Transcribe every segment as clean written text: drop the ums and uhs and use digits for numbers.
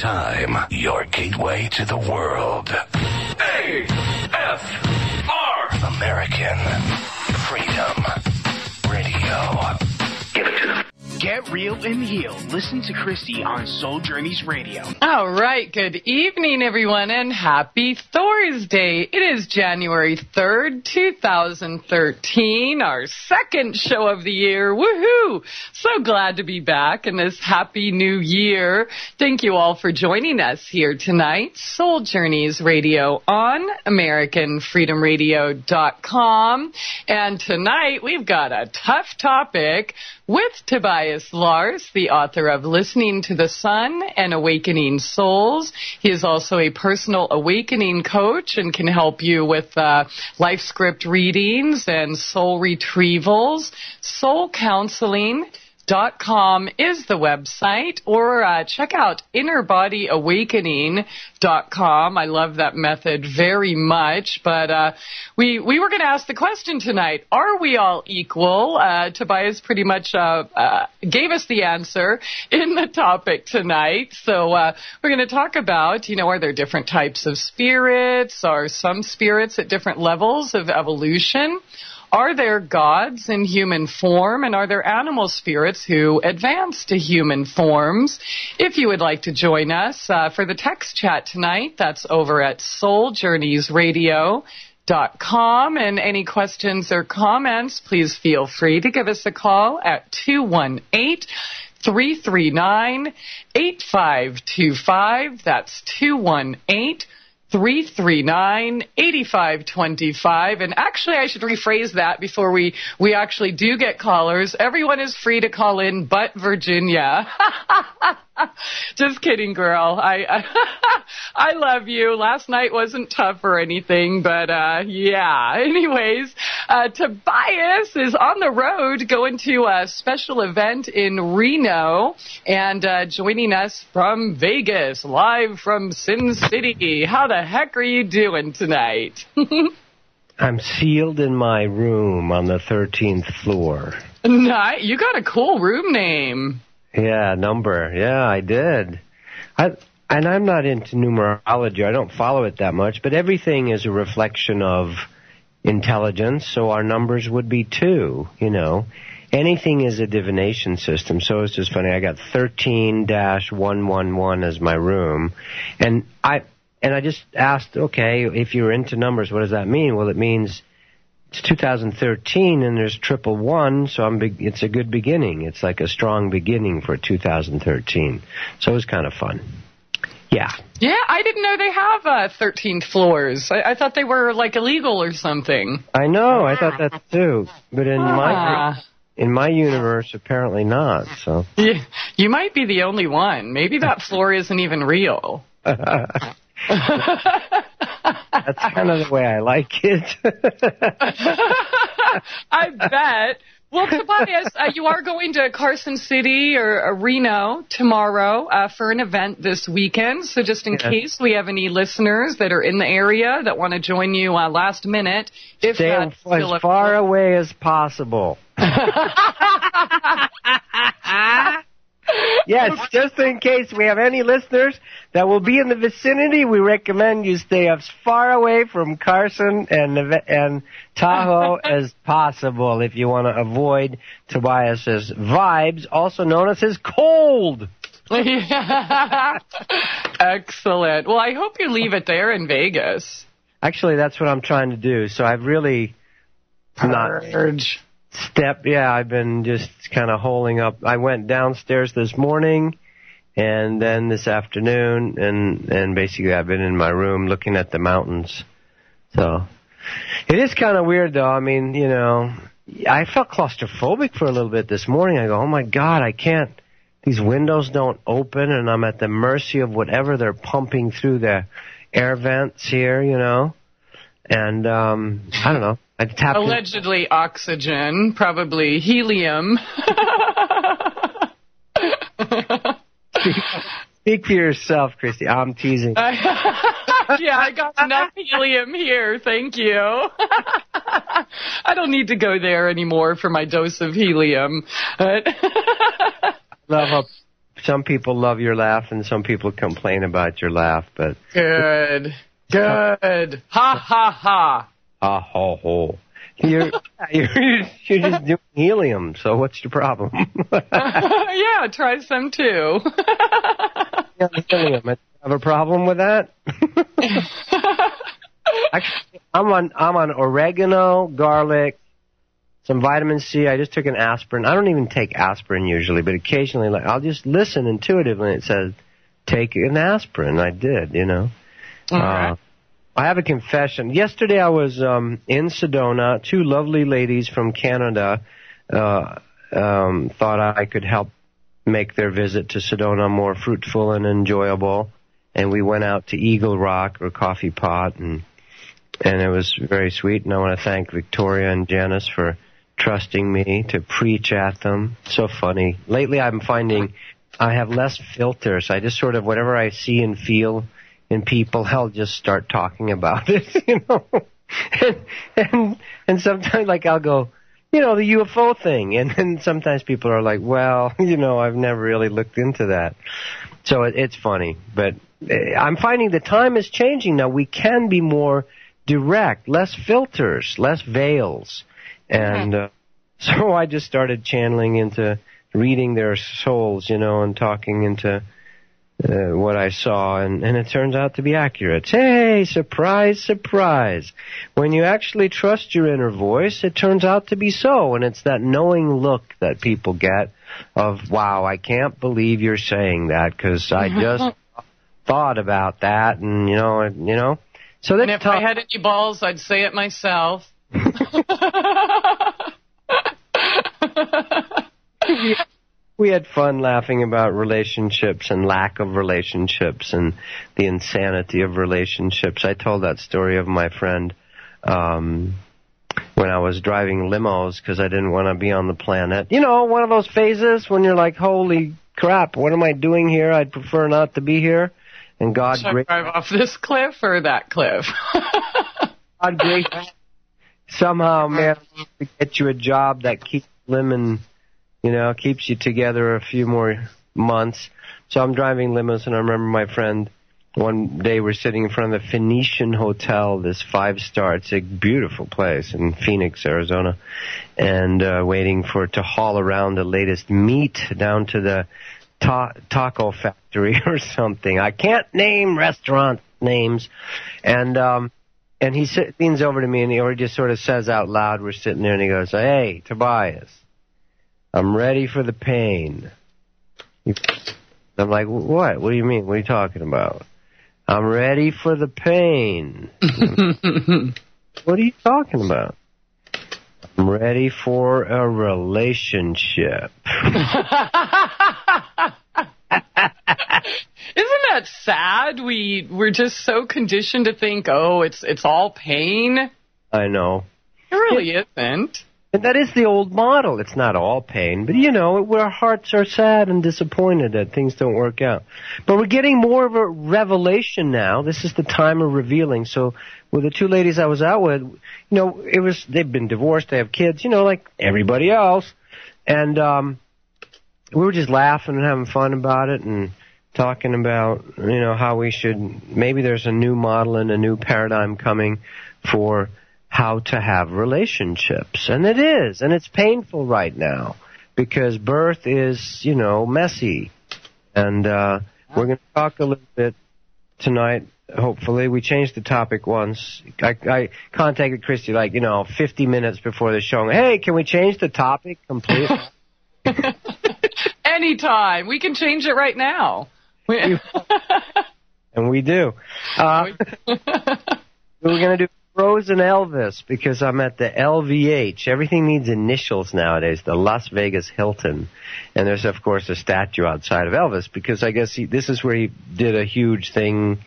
time, your gateway to the world. AFR! American Freedom Radio. Give it to them. Get real and heal. Listen to Christie on Soul Journeys Radio. All right. Good evening, everyone, and happy Thursday. It is January 3rd, 2013, our second show of the year. Woohoo! So glad to be back in this happy new year. Thank you all for joining us here tonight. Soul Journeys Radio on AmericanFreedomRadio.com. And tonight we've got a tough topic with Tobias Lars, the author of Listening to the Sun and Awakening Souls. He is also a personal awakening coach and can help you with life script readings and soul retrievals. Soul Counseling.com is the website, or check out innerbodyawakening.com. I love that method very much, but we were going to ask the question tonight, are we all equal? Tobias pretty much gave us the answer in the topic tonight, so we're going to talk about, are there different types of spirits? Are some spirits at different levels of evolution? Are there gods in human form, and are there animal spirits who advance to human forms? If you would like to join us for the text chat tonight, that's over at souljourneysradio.com. And any questions or comments, please feel free to give us a call at 218-339-8525. That's 218-339-8525. And actually, I should rephrase that before we actually do get callers. Everyone is free to call in but Virginia. Just kidding, girl. I love you. Last night wasn't tough or anything, but yeah. Anyways, Tobias is on the road going to a special event in Reno and joining us from Vegas, live from Sin City. How the heck are you doing tonight? I'm sealed in my room on the 13th floor. Nice. You got a cool room name. Yeah, number. Yeah, I did. And I'm not into numerology. I don't follow it that much, but everything is a reflection of intelligence, so our numbers would be 2, Anything is a divination system, so it's just funny. I got 13-111 as my room, and I just asked, okay, if you're into numbers, what does that mean? Well, it means it's 2013 and there's 111, so it's a good beginning. It's like a strong beginning for 2013. So it was kind of fun. Yeah. Yeah, I didn't know they have 13 floors. I thought they were like illegal or something. I know, I thought that too. But in my universe, apparently not. So yeah, you might be the only one. Maybe that floor isn't even real. That's kind of the way I like it. I bet. Well, Tobias, you are going to Carson City or Reno tomorrow for an event this weekend. So just in case we have any listeners that are in the area that want to join you last minute, if stay as far away as possible. Yes, just in case we have any listeners that will be in the vicinity, we recommend you stay as far away from Carson and Tahoe as possible if you want to avoid Tobias's vibes, also known as his cold. Excellent. Well, I hope you leave it there in Vegas. Actually, that's what I'm trying to do, so I've really Purge. I've been just kind of holding up. I went downstairs this morning and then this afternoon, and basically I've been in my room looking at the mountains. So it is kind of weird, though. I mean, I felt claustrophobic for a little bit this morning. I go, oh, my God, I can't. These windows don't open, and I'm at the mercy of whatever they're pumping through the air vents here, And I don't know. I tapped allegedly oxygen, probably helium. Speak for yourself, Christie. I'm teasing. Yeah, I got enough helium here. Thank you. I don't need to go there anymore for my dose of helium. Love a some people love your laugh and some people complain about your laugh. But Good. Ha ha ha. Ha ho ho. You're just doing helium. So what's your problem? Yeah, try some too. Yeah, helium. I have a problem with that. Actually, I'm on oregano, garlic, some vitamin C. I just took an aspirin. I don't even take aspirin usually, but occasionally, like, I'll just listen intuitively. And it says, "Take an aspirin." I did, you know. Okay. I have a confession. Yesterday I was in Sedona. Two lovely ladies from Canada thought I could help make their visit to Sedona more fruitful and enjoyable. And we went out to Eagle Rock or Coffee Pot, and it was very sweet. And I want to thank Victoria and Janice for trusting me to preach at them. So funny. Lately I'm finding I have less filters. I just sort of, whatever I see and feel in people, I'll just start talking about it, you know. And sometimes, like, I'll go, you know, the UFO thing. And then sometimes people are like, well, you know, I've never really looked into that. So it's funny. But I'm finding the time is changing now. We can be more direct, less filters, less veils. And so I just started channeling into reading their souls, you know, and talking into what I saw, and it turns out to be accurate. Hey, surprise, surprise. When you actually trust your inner voice, it turns out to be so, and it's that knowing look that people get of, wow, I can't believe you're saying that, because I just thought about that, and, you know. So and if I had any balls, I'd say it myself. We had fun laughing about relationships and lack of relationships and the insanity of relationships. I told that story of my friend when I was driving limos because I didn't want to be on the planet. You know, one of those phases when you're like, holy crap, what am I doing here? I'd prefer not to be here. And God, should I drive off this cliff or that cliff? God, great. Somehow, man, to get you a job that keeps limon, you know, keeps you together a few more months. So I'm driving limos, and I remember my friend, one day we're sitting in front of the Phoenician Hotel, this 5-star, it's a beautiful place in Phoenix, Arizona, and waiting to haul around the latest meat down to the taco factory or something. I can't name restaurant names. And he leans over to me, and he just sort of says out loud, we're sitting there, and he goes, hey, Tobias, I'm ready for the pain. I'm like, what? What do you mean? What are you talking about? I'm ready for the pain. What are you talking about? I'm ready for a relationship. Isn't that sad? We're just so conditioned to think, oh, it's all pain. I know. It really isn't. And that is the old model. It's not all pain, but, you know, our hearts are sad and disappointed that things don't work out. But we're getting more of a revelation now. This is the time of revealing. So with the two ladies I was out with, you know, they've been divorced, they have kids, you know, like everybody else. And we were just laughing and having fun about it and talking about, you know, how maybe there's a new model and a new paradigm coming for how to have relationships. And it is, and it's painful right now because birth is, you know, messy. And we're going to talk a little bit tonight, hopefully. We changed the topic once. I contacted Christie, 50 minutes before the show. Hey, can we change the topic completely? Anytime. We can change it right now. And we do. We're going to do Frozen Elvis because I'm at the LVH. Everything needs initials nowadays, the Las Vegas Hilton. And there's, of course, a statue outside of Elvis because I guess this is where he did a huge thing,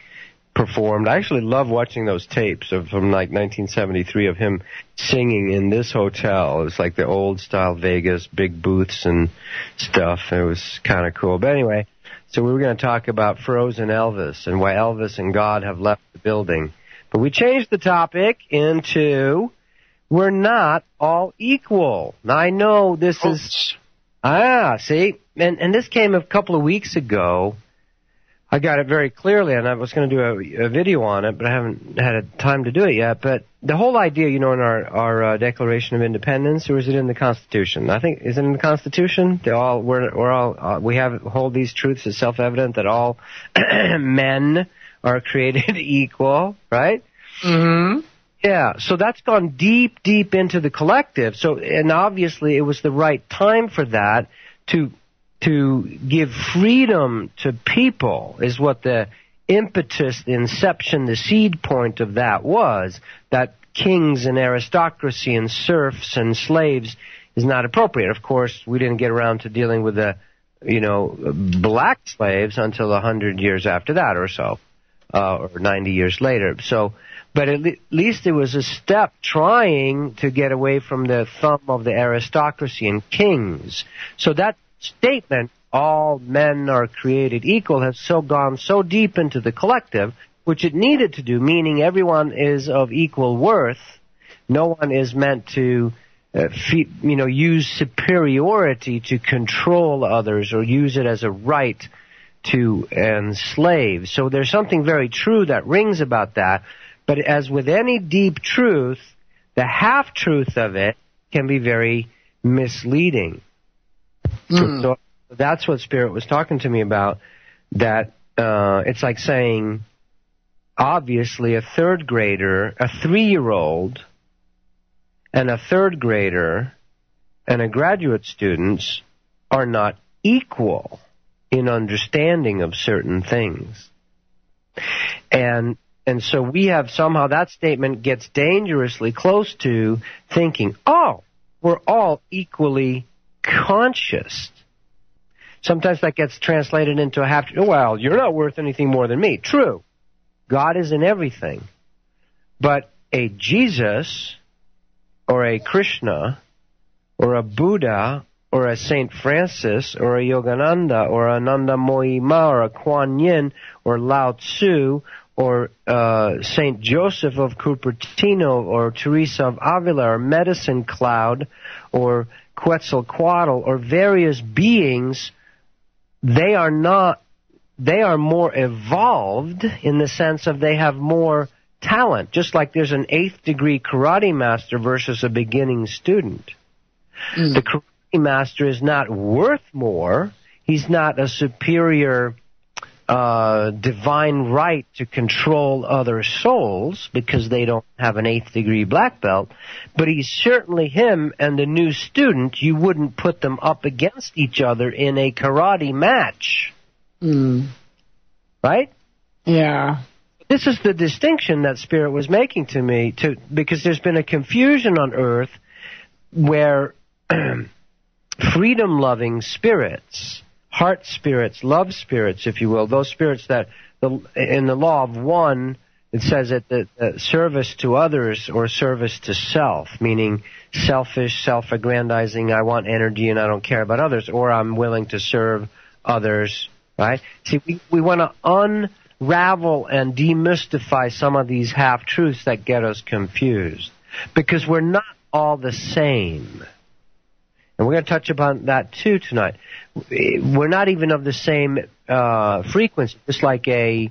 performed. I actually love watching those tapes from 1973 of him singing in this hotel. It was like the old-style Vegas, big booths and stuff. It was kind of cool. But anyway, so we were going to talk about Frozen Elvis and why Elvis and God have left the building. But we changed the topic into we're not all equal. Now, I know this is See? And this came a couple of weeks ago. I got it very clearly, and I was going to do a video on it, but I haven't had time to do it yet. But the whole idea, in our Declaration of Independence, or is it in the Constitution? I think, is it in the Constitution? We hold these truths as self-evident that all men are created equal, right? Mm-hmm. Yeah, so that's gone deep, deep into the collective. So, and obviously it was the right time for that to give freedom to people is what the impetus, the inception, the seed point of that was, that kings and aristocracy and serfs and slaves is not appropriate. Of course, we didn't get around to dealing with the, black slaves until 100 years after that or so, or 90 years later. So, but at least it was a step trying to get away from the thumb of the aristocracy and kings. So that statement, all men are created equal, has gone so deep into the collective, which it needed to do, meaning everyone is of equal worth. No one is meant to use superiority to control others or use it as a right to enslave. So there's something very true that rings about that. But as with any deep truth, the half-truth of it can be very misleading. So that's what Spirit was talking to me about, that it's like saying, obviously, a third grader, a 3-year-old, and a third grader, and a graduate students are not equal in understanding of certain things. And so we have somehow, that statement gets dangerously close to thinking, we're all equally conscious. Sometimes that gets translated into well, you're not worth anything more than me. True. God is in everything. But a Jesus, or a Krishna, or a Buddha, or a Saint Francis, or a Yogananda, or a Nandamoyi Ma, or a Kuan Yin, or Lao Tzu, or Saint Joseph of Cupertino, or Teresa of Avila, or Medicine Cloud, or Quetzalcoatl, or various beings, they are more evolved in the sense of they have more talent, just like there's an 8th degree karate master versus a beginning student. The karate master is not worth more. He's not a superior divine right to control other souls because they don't have an 8th degree black belt, but he's certainly him and the new student. You wouldn't put them up against each other in a karate match. Right? Yeah. This is the distinction that Spirit was making to me, because there's been a confusion on earth where freedom-loving spirits, heart spirits, love spirits, if you will, those spirits that, in the law of one, it says that service to others or service to self, meaning selfish, self-aggrandizing, I want energy and I don't care about others, or I'm willing to serve others, right? See, we want to unravel and demystify some of these half-truths that get us confused, because we're not all the same. And we're going to touch upon that too tonight. We're not even of the same frequency. Just like a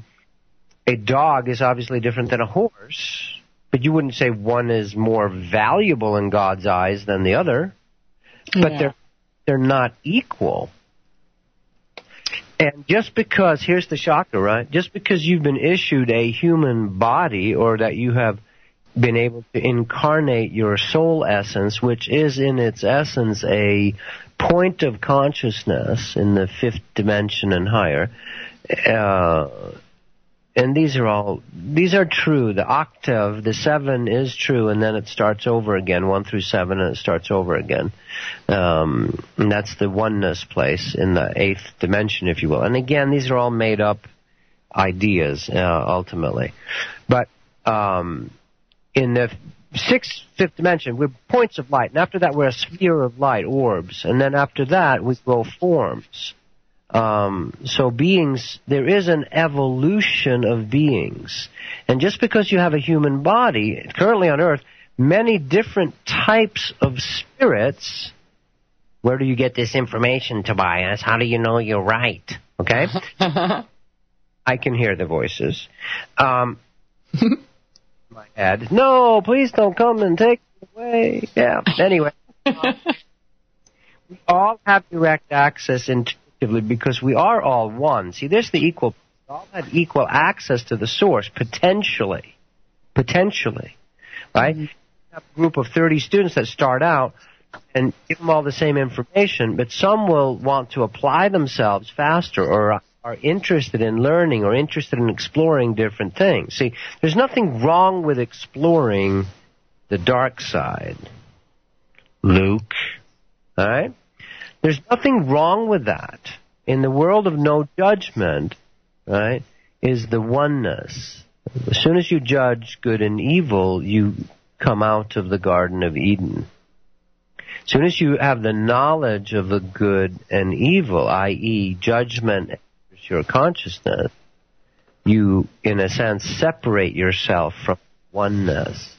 dog is obviously different than a horse, but you wouldn't say one is more valuable in God's eyes than the other. But they're not equal. And just because, here's the shocker, right? Just because you've been issued a human body, or that you have been able to incarnate your soul essence, which is in its essence a point of consciousness in the 5th dimension and higher, and these are true. The octave, the 7 is true, and then it starts over again, 1 through 7, and it starts over again. And that's the oneness place in the 8th dimension, if you will. And again, these are all made up ideas, ultimately. But in the 5th dimension, we're points of light, and after that we're a sphere of light, orbs, and then after that we grow forms. So beings, there is an evolution of beings. And just because you have a human body, currently on Earth, many different types of spirits Where do you get this information, Tobias? How do you know you're right? Okay? I can hear the voices. My head. No, please don't come and take it away. Yeah. Anyway. We all have direct access intuitively because we are all one. See, there's the equal. We all have equal access to the source, potentially. Potentially. Right? Mm-hmm. You have a group of 30 students that start out and give them all the same information, but some will want to apply themselves faster or are interested in learning or interested in exploring different things. See, there's nothing wrong with exploring the dark side. Luke. All right? There's nothing wrong with that. In the world of no judgment, right, is the oneness. As soon as you judge good and evil, you come out of the Garden of Eden. As soon as you have the knowledge of the good and evil, i.e. judgment enters your consciousness, you, in a sense, separate yourself from oneness.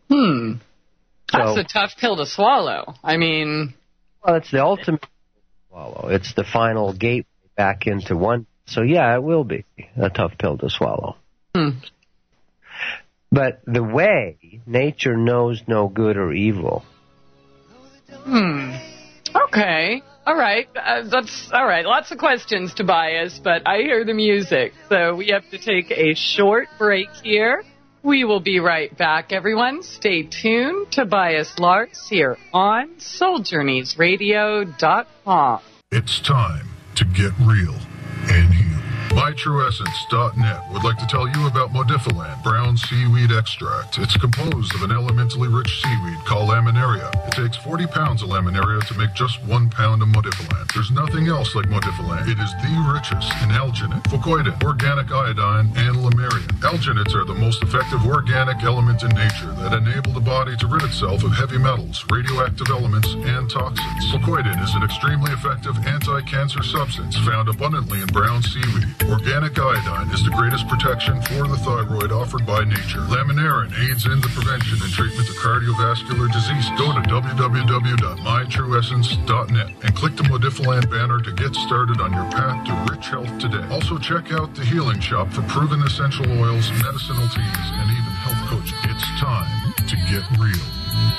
That's a tough pill to swallow. I mean... Well, it's the ultimate swallow. It's the final gateway back into one. So, yeah, it will be a tough pill to swallow. But the way, nature knows no good or evil. Okay. All right. That's all right. Lots of questions, Tobias, but I hear the music. So we have to take a short break here. We will be right back, everyone. Stay tuned. Tobias Lars here on SoulJourneysRadio.com. It's time to get real and heal. MyTrueEssence.net would like to tell you about Modifilan brown seaweed extract. It's composed of an elementally rich seaweed called laminaria. It takes 40 pounds of laminaria to make just 1 pound of Modifilan. There's nothing else like Modifilan. It is the richest in alginate, fucoidin, organic iodine, and lamarian. Alginates are the most effective organic element in nature that enable the body to rid itself of heavy metals, radioactive elements, and toxins. Fucoidin is an extremely effective anti-cancer substance found abundantly in brown seaweed. Organic iodine is the greatest protection for the thyroid offered by nature. Laminarin aids in the prevention and treatment of cardiovascular disease. Go to www.mytrueessence.net and click the Modifilan banner to get started on your path to rich health today. Also check out the Healing Shop for proven essential oils, medicinal teas, and even health coaching. It's time to get real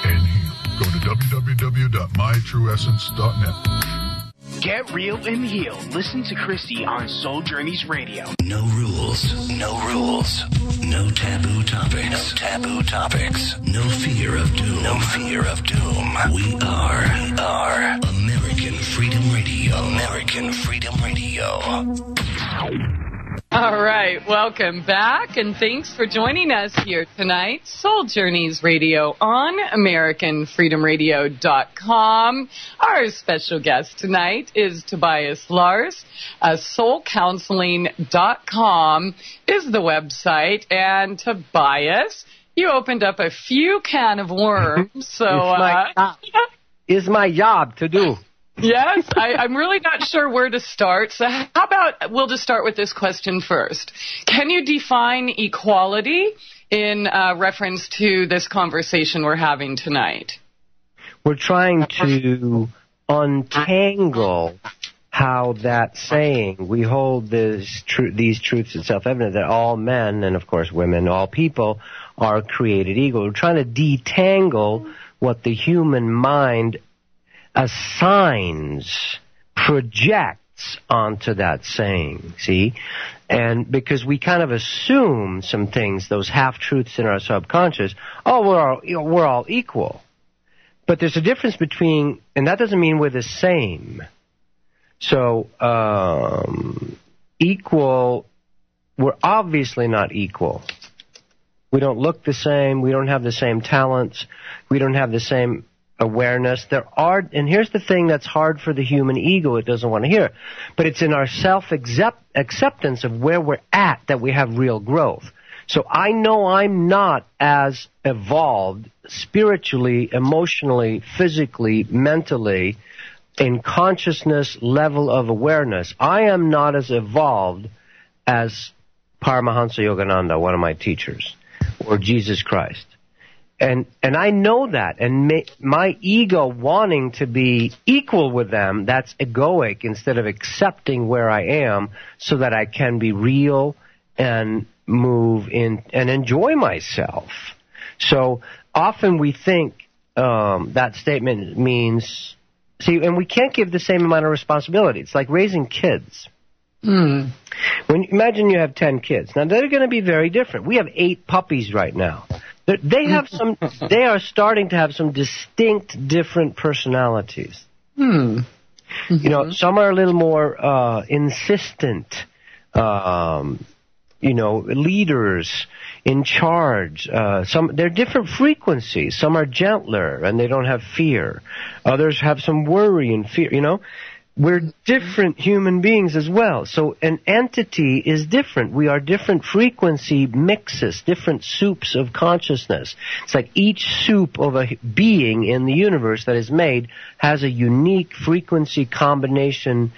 and heal. Go to www.mytrueessence.net. Get real and heal. Listen to Christie on Soul Journeys Radio. No rules. No rules. No taboo topics. No taboo topics. No fear of doom. No fear of doom. We are American Freedom Radio. American Freedom Radio. All right, welcome back, and thanks for joining us here tonight. Soul Journeys Radio on AmericanFreedomRadio.com. Our special guest tonight is Tobias Lars. SoulCounseling.com is the website, and Tobias, you opened up a few can of worms, so... It's my job to do. Yes, I'm really not sure where to start. So how about we'll just start with this question first. Can you define equality in reference to this conversation we're having tonight? We're trying to untangle how that saying, we hold these truths as self-evident, that all men, and of course women, all people, are created equal. We're trying to detangle what the human mind assigns, projects onto that saying, see? And because we kind of assume some things, those half-truths in our subconscious, we're all equal. But there's a difference between, and that doesn't mean we're the same. So, equal, we're obviously not equal. We don't look the same, we don't have the same talents, we don't have the same awareness. There are, and here's the thing that's hard for the human ego, it doesn't want to hear, but it's in our self-acceptance of where we're at that we have real growth. So I know I'm not as evolved spiritually, emotionally, physically, mentally, in consciousness level of awareness. I am not as evolved as Paramahansa Yogananda, one of my teachers, or Jesus Christ. And I know that, and my ego wanting to be equal with them, that's egoic instead of accepting where I am so that I can be real and move in and enjoy myself. So often we think that statement means, and we can't give the same amount of responsibility. It's like raising kids. Imagine you have 10 kids. Now, they're going to be very different. We have 8 puppies right now. They are starting to have some distinct different personalities. You know, some are a little more insistent, leaders in charge. They're different frequencies. Some are gentler and they don't have fear. Others have some worry and fear, We're different human beings as well. So an entity is different. We are different frequency mixes, different soups of consciousness. It's like each soup of a being in the universe that is made has a unique frequency combination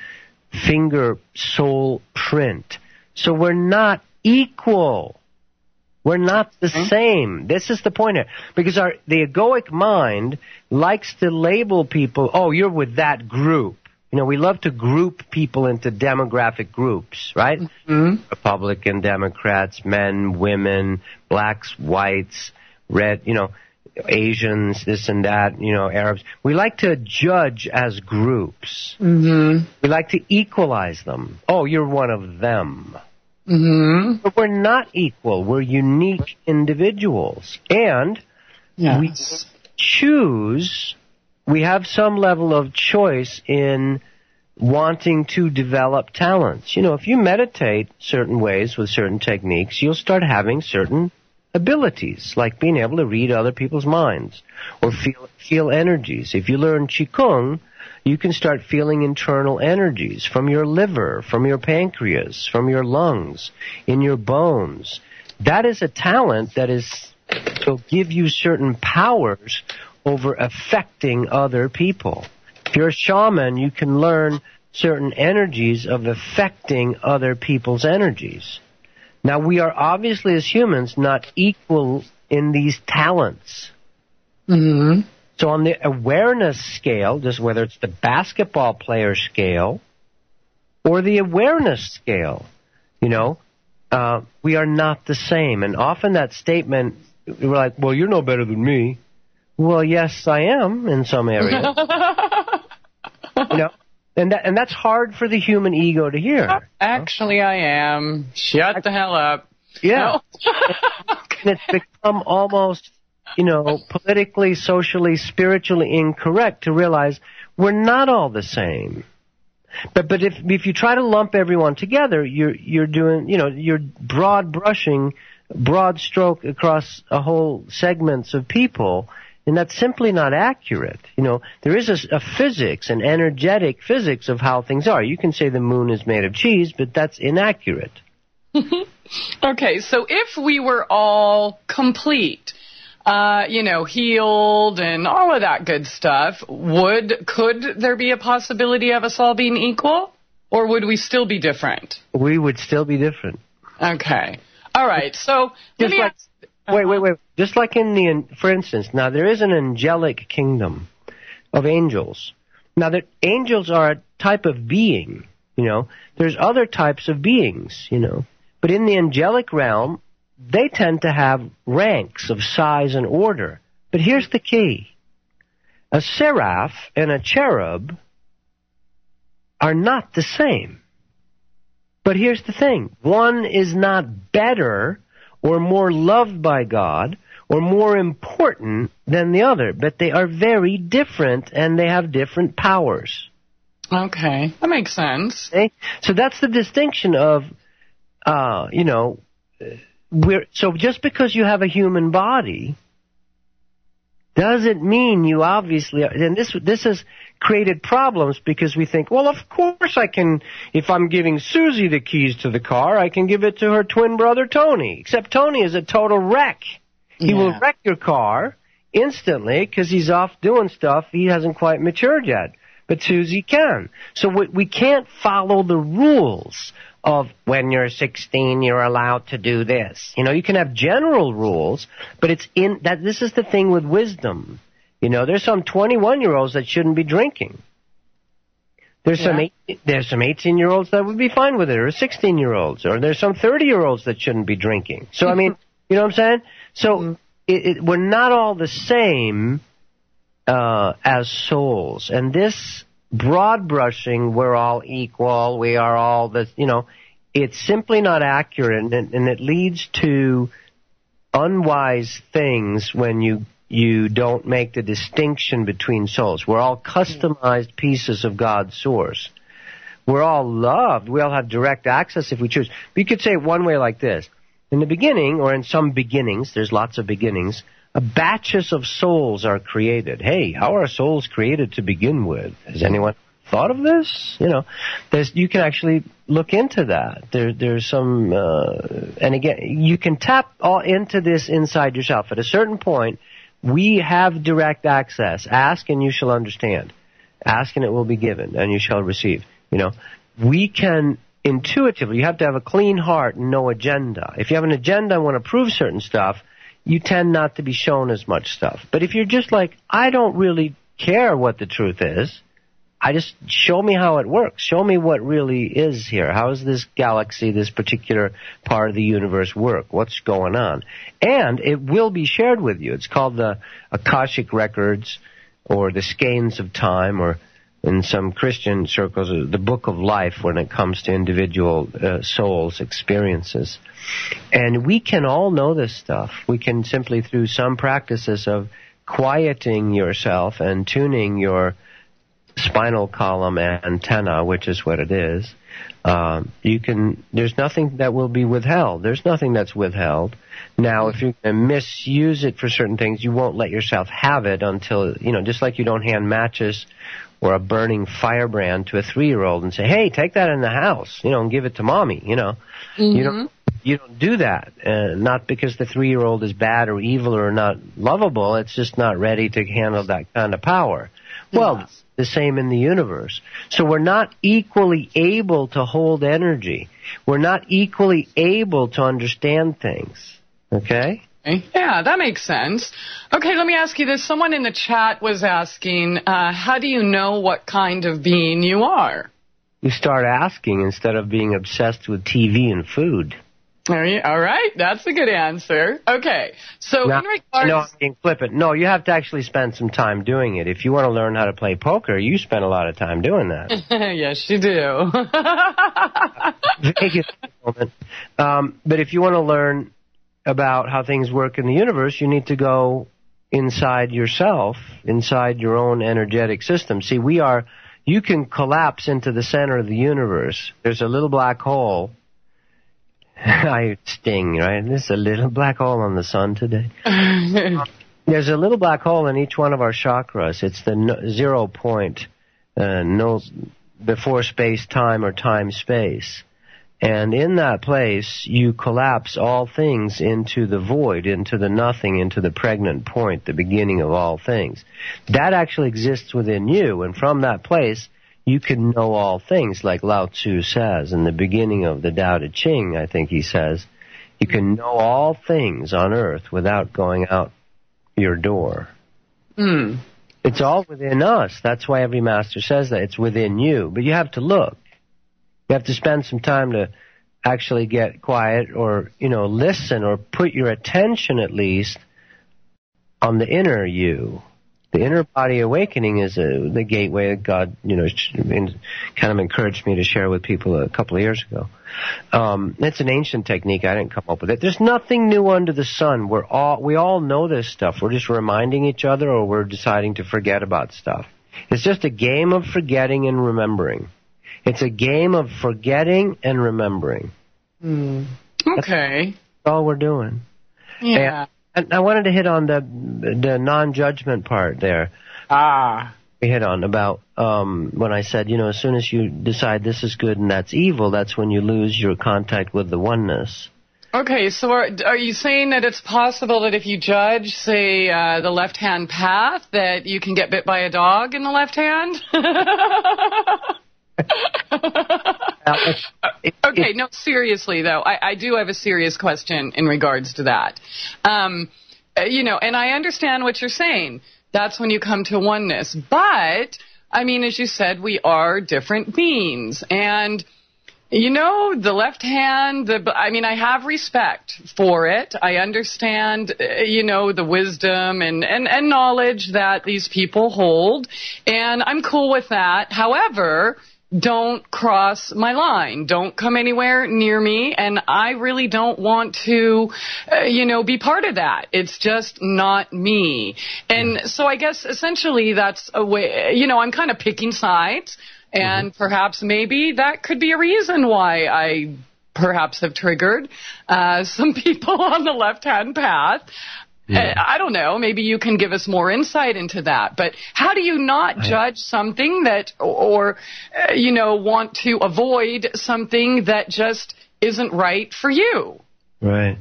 finger soul print. So we're not equal. We're not the same. This is the point here. Because the egoic mind likes to label people, oh, you're with that group. We love to group people into demographic groups, right? Republican, Democrats, men, women, blacks, whites, red, Asians, this and that, Arabs. We like to judge as groups. We like to equalize them. Oh, you're one of them. But we're not equal. We're unique individuals. And we choose... We have some level of choice in wanting to develop talents. If you meditate certain ways with certain techniques, you'll start having certain abilities, like being able to read other people's minds or feel energies. If you learn Qigong, you can start feeling internal energies from your liver, from your pancreas, from your lungs, in your bones. That is a talent that will give you certain powers over affecting other people. If you're a shaman, you can learn certain energies of affecting other people's energies. Now, we are obviously, as humans, not equal in these talents. So on the awareness scale, just whether it's the basketball player scale or the awareness scale, we are not the same. And often that statement, we're like, well, you're no better than me. Well, yes, I am in some areas. And that's hard for the human ego to hear. Actually, I am. Shut the hell up. Yeah. And it's become almost, politically, socially, spiritually incorrect to realize we're not all the same. But if you try to lump everyone together, you're doing, you're broad stroke across a whole segments of people. And that's simply not accurate. There is a physics, an energetic physics of how things are. You can say the moon is made of cheese, but that's inaccurate. Okay, so if we were all complete, healed and all of that good stuff, could there be a possibility of us all being equal? Or would we still be different? We would still be different. Okay. All right, so let me ask... Wait. Just like for instance, now there is an angelic kingdom of angels. Now, angels are a type of being, There's other types of beings, But in the angelic realm, they tend to have ranks of size and order. But here's the key. A seraph and a cherub are not the same. But here's the thing. One is not better or more loved by God, or more important than the other. But they are very different, and they have different powers. Okay, that makes sense. Okay? So that's the distinction of, so just because you have a human body doesn't mean you obviously, and this has created problems because we think, well, of course I can, if I'm giving Susie the keys to the car, I can give it to her twin brother Tony. Except Tony is a total wreck. He will wreck your car instantly because he's off doing stuff he hasn't quite matured yet. but Susie can. So we can't follow the rules of when you're 16, you're allowed to do this. You know, you can have general rules, but it's in that. This is the thing with wisdom. You know, there's some 21-year-olds that shouldn't be drinking. There's some 18-year-olds that would be fine with it, or 16-year-olds, or there's some 30-year-olds that shouldn't be drinking. So I mean, you know what I'm saying? So we're not all the same as souls, and this broad brushing, we're all equal, we are all this, you know, it's simply not accurate, and it leads to unwise things when you don't make the distinction between souls. We're all customized pieces of God's source. We're all loved. We all have direct access if we choose. But you could say it one way like this. In the beginning, or in some beginnings, there's lots of beginnings, batches of souls are created. Hey, how are souls created to begin with? Has anyone thought of this? You know, you can actually look into that. There's some, and again, you can tap all into this inside yourself. At a certain point, we have direct access. Ask and you shall understand. Ask and it will be given, and you shall receive. You know, we can intuitively, you have to have a clean heart and no agenda. If you have an agenda and want to prove certain stuff, you tend not to be shown as much stuff. But if you're just like, I don't really care what the truth is, I just show me how it works. Show me what really is here. How does this galaxy, this particular part of the universe work? What's going on? And it will be shared with you. It's called the Akashic Records, or the Skeins of Time, or in some Christian circles, the Book of Life when it comes to individual souls' experiences. And we can all know this stuff. We can simply, through some practices of quieting yourself and tuning your spinal column antenna, which is what it is, there's nothing that will be withheld. There's nothing that's withheld. Now, if you're going to misuse it for certain things, you won't let yourself have it until, you know, just like you don't hand matches or a burning firebrand to a 3-year-old and say, hey, take that in the house, you know, and give it to mommy, you know. Mm-hmm. You don't do that, not because the 3-year-old is bad or evil or not lovable. It's just not ready to handle that kind of power. Yeah. Well, it's the same in the universe. So we're not equally able to hold energy. We're not equally able to understand things. Okay? Yeah, that makes sense. Okay, let me ask you this. Someone in the chat was asking, how do you know what kind of being you are? You start asking instead of being obsessed with TV and food. All right, that's a good answer. Okay, so now, in regards... No, I'm being flippant. No, you have to actually spend some time doing it. If you want to learn how to play poker, you spend a lot of time doing that. Yes, you do. But if you want to learn about how things work in the universe, you need to go inside yourself, inside your own energetic system. See, you can collapse into the center of the universe. There's a little black hole. I sting, right? There's a little black hole on the sun today. There's a little black hole in each one of our chakras. It's the 0 point, before space-time or time-space. And in that place, you collapse all things into the void, into the nothing, into the pregnant point, the beginning of all things. That actually exists within you, and from that place, you can know all things, like Lao Tzu says in the beginning of the Tao Te Ching, I think he says. You can know all things on earth without going out your door. Mm. It's all within us. That's why every master says that. It's within you. But you have to look. You have to spend some time to actually get quiet or, you know, listen or put your attention at least on the inner you. The inner body awakening is the gateway that God, you know, kind of encouraged me to share with people a couple of years ago. It's an ancient technique. I didn't come up with it. There's nothing new under the sun. We all know this stuff. We're just reminding each other, or we're deciding to forget about stuff. It's just a game of forgetting and remembering. It's a game of forgetting and remembering. Mm. Okay. That's all we're doing. Yeah. And I wanted to hit on the non-judgment part there. We hit on about when I said, you know, as soon as you decide this is good and that's evil, that's when you lose your contact with the oneness. Okay, so are you saying that it's possible that if you judge, say, the left-hand path, that you can get bit by a dog in the left hand? Okay, no, seriously, though, I do have a serious question in regards to that. And I understand what you're saying. That's when you come to oneness. But, I mean, as you said, we are different beings. And the left hand, I have respect for it. I understand, the wisdom and knowledge that these people hold, and I'm cool with that. However, don't cross my line. Don't come anywhere near me, and I really don't want to, be part of that. It's just not me. And so I guess essentially that's a way, I'm kind of picking sides. And perhaps maybe that could be a reason why I perhaps have triggered some people on the left-hand path. Yeah. I don't know. Maybe you can give us more insight into that. But how do you not judge something that or want to avoid something that just isn't right for you? Right.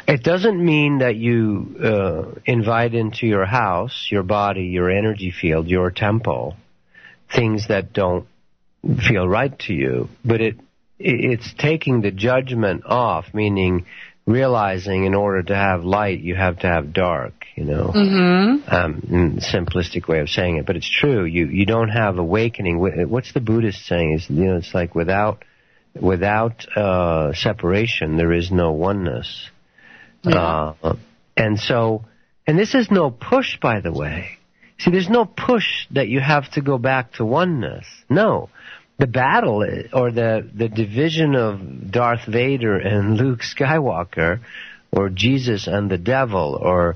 It doesn't mean that you invite into your house, your body, your energy field, your temple, things that don't feel right to you, but it's taking the judgment off, meaning realizing in order to have light you have to have dark, simplistic way of saying it, but it's true. You don't have awakening. What's the Buddhist saying? It's like without separation there is no oneness. And this is no push, by the way. See, there's no push that you have to go back to oneness. No. The battle or the division of Darth Vader and Luke Skywalker, or Jesus and the devil, or,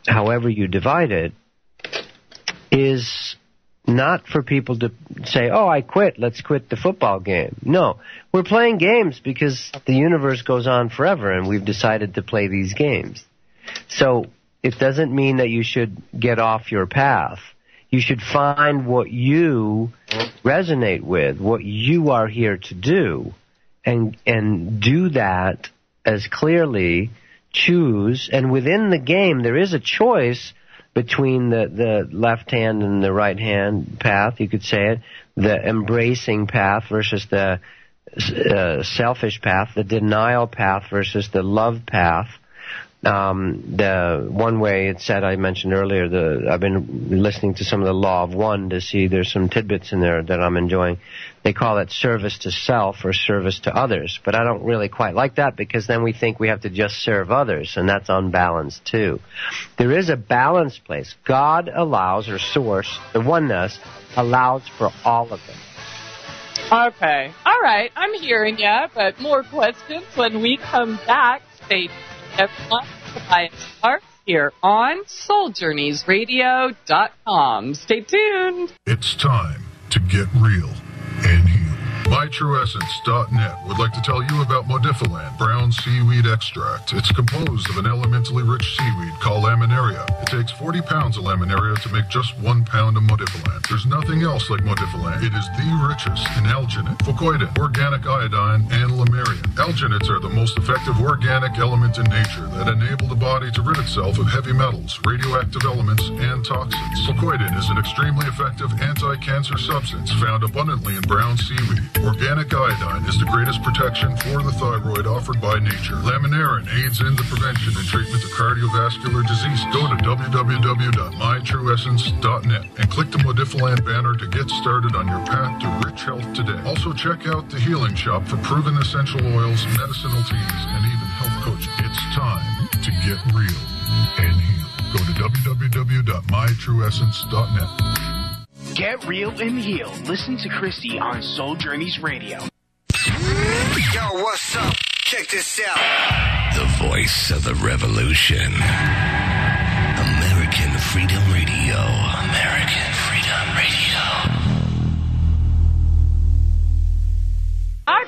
however you divide it, is not for people to say, oh, I quit, let's quit the football game. No. We're playing games because the universe goes on forever and we've decided to play these games. So it doesn't mean that you should get off your path. You should find what you resonate with, what you are here to do, and do that as clearly, choose, and within the game there is a choice between the left hand and the right hand path, you could say it, the embracing path versus the selfish path, the denial path versus the love path. The one way it's said, I mentioned earlier, I've been listening to some of the Law of One to see there's some tidbits in there that I'm enjoying. They call it service to self or service to others, but I don't really quite like that because then we think we have to just serve others, and that's unbalanced too. There is a balanced place. God allows, or Source, the oneness, allows for all of it. Okay. All right. I'm hearing you, but more questions when we come back. Stay tuned, everyone. Tobias Lars here on SoulJourneysRadio.com. Stay tuned. It's time to get real and heal. MyTrueEssence.net would like to tell you about Modifiland brown seaweed extract. It's composed of an elementally rich seaweed called laminaria. It takes 40 pounds of laminaria to make just 1 pound of Modifiland. There's nothing else like Modifiland. It is the richest in alginate, fucoidin, organic iodine, and lamarian. Alginates are the most effective organic element in nature that enable the body to rid itself of heavy metals, radioactive elements, and toxins. Fucoidin is an extremely effective anti-cancer substance found abundantly in brown seaweed. Organic iodine is the greatest protection for the thyroid offered by nature. Laminarin aids in the prevention and treatment of cardiovascular disease. Go to www.mytrueessence.net and click the Modifiland banner to get started on your path to rich health today. Also check out the Healing Shop for proven essential oils, medicinal teas, and even health coaching. It's time to get real and heal. Go to www.mytrueessence.net. Get real and heal. Listen to Christie on Soul Journeys Radio. Yo, what's up? Check this out. The voice of the revolution. American Freedom Radio. American Freedom Radio.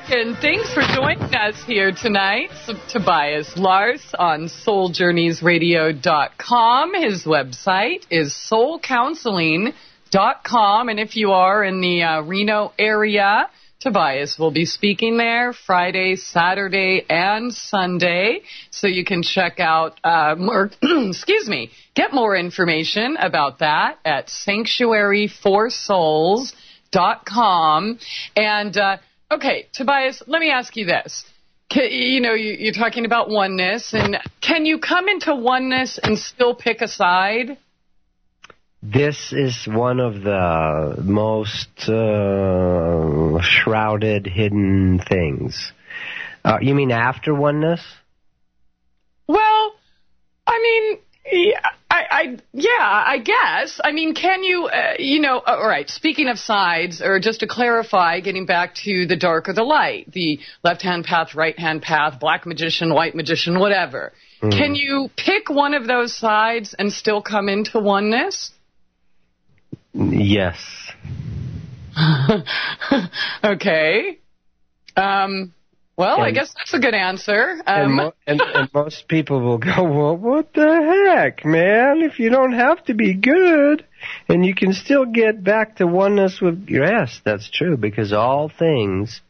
And thanks for joining us here tonight. Tobias Lars on SoulJourneysRadio.com. His website is soulcounseling.com. And if you are in the Reno area, Tobias will be speaking there Friday, Saturday, and Sunday. So you can check out more, get more information about that at sanctuaryforsouls.com. And, okay, Tobias, let me ask you this. You're talking about oneness, and can you come into oneness and still pick a side? This is one of the most shrouded, hidden things. You mean after oneness? Well, I mean, I guess. I mean, can you, all right, speaking of sides, or just to clarify, getting back to the dark or the light, the left-hand path, right-hand path, black magician, white magician, whatever. Can you pick one of those sides and still come into oneness? Yes. Okay. Well, I guess that's a good answer. And most people will go, well, what the heck, man? If you don't have to be good, and you can still get back to oneness with... Yes, that's true, because all things,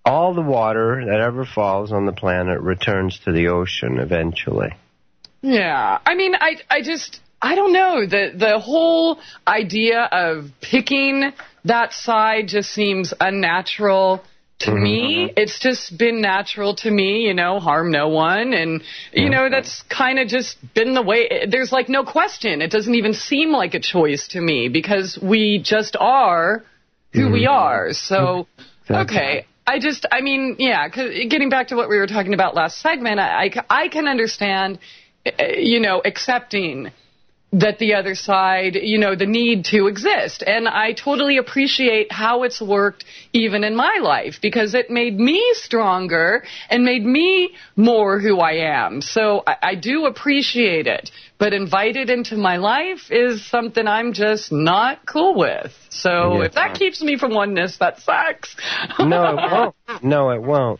all the water that ever falls on the planet returns to the ocean eventually. Yeah. I mean, I don't know. The whole idea of picking that side just seems unnatural to me. It's just been natural to me, harm no one. And, that's kind of just been the way. There's like no question. It doesn't even seem like a choice to me because we just are who we are. So, okay. Getting back to what we were talking about last segment, I can understand, accepting that the other side, the need to exist. And I totally appreciate how it's worked even in my life because it made me stronger and made me more who I am. So I do appreciate it. But invited into my life is something I'm just not cool with. So if that keeps me from oneness, that sucks. No, it won't. No, it won't.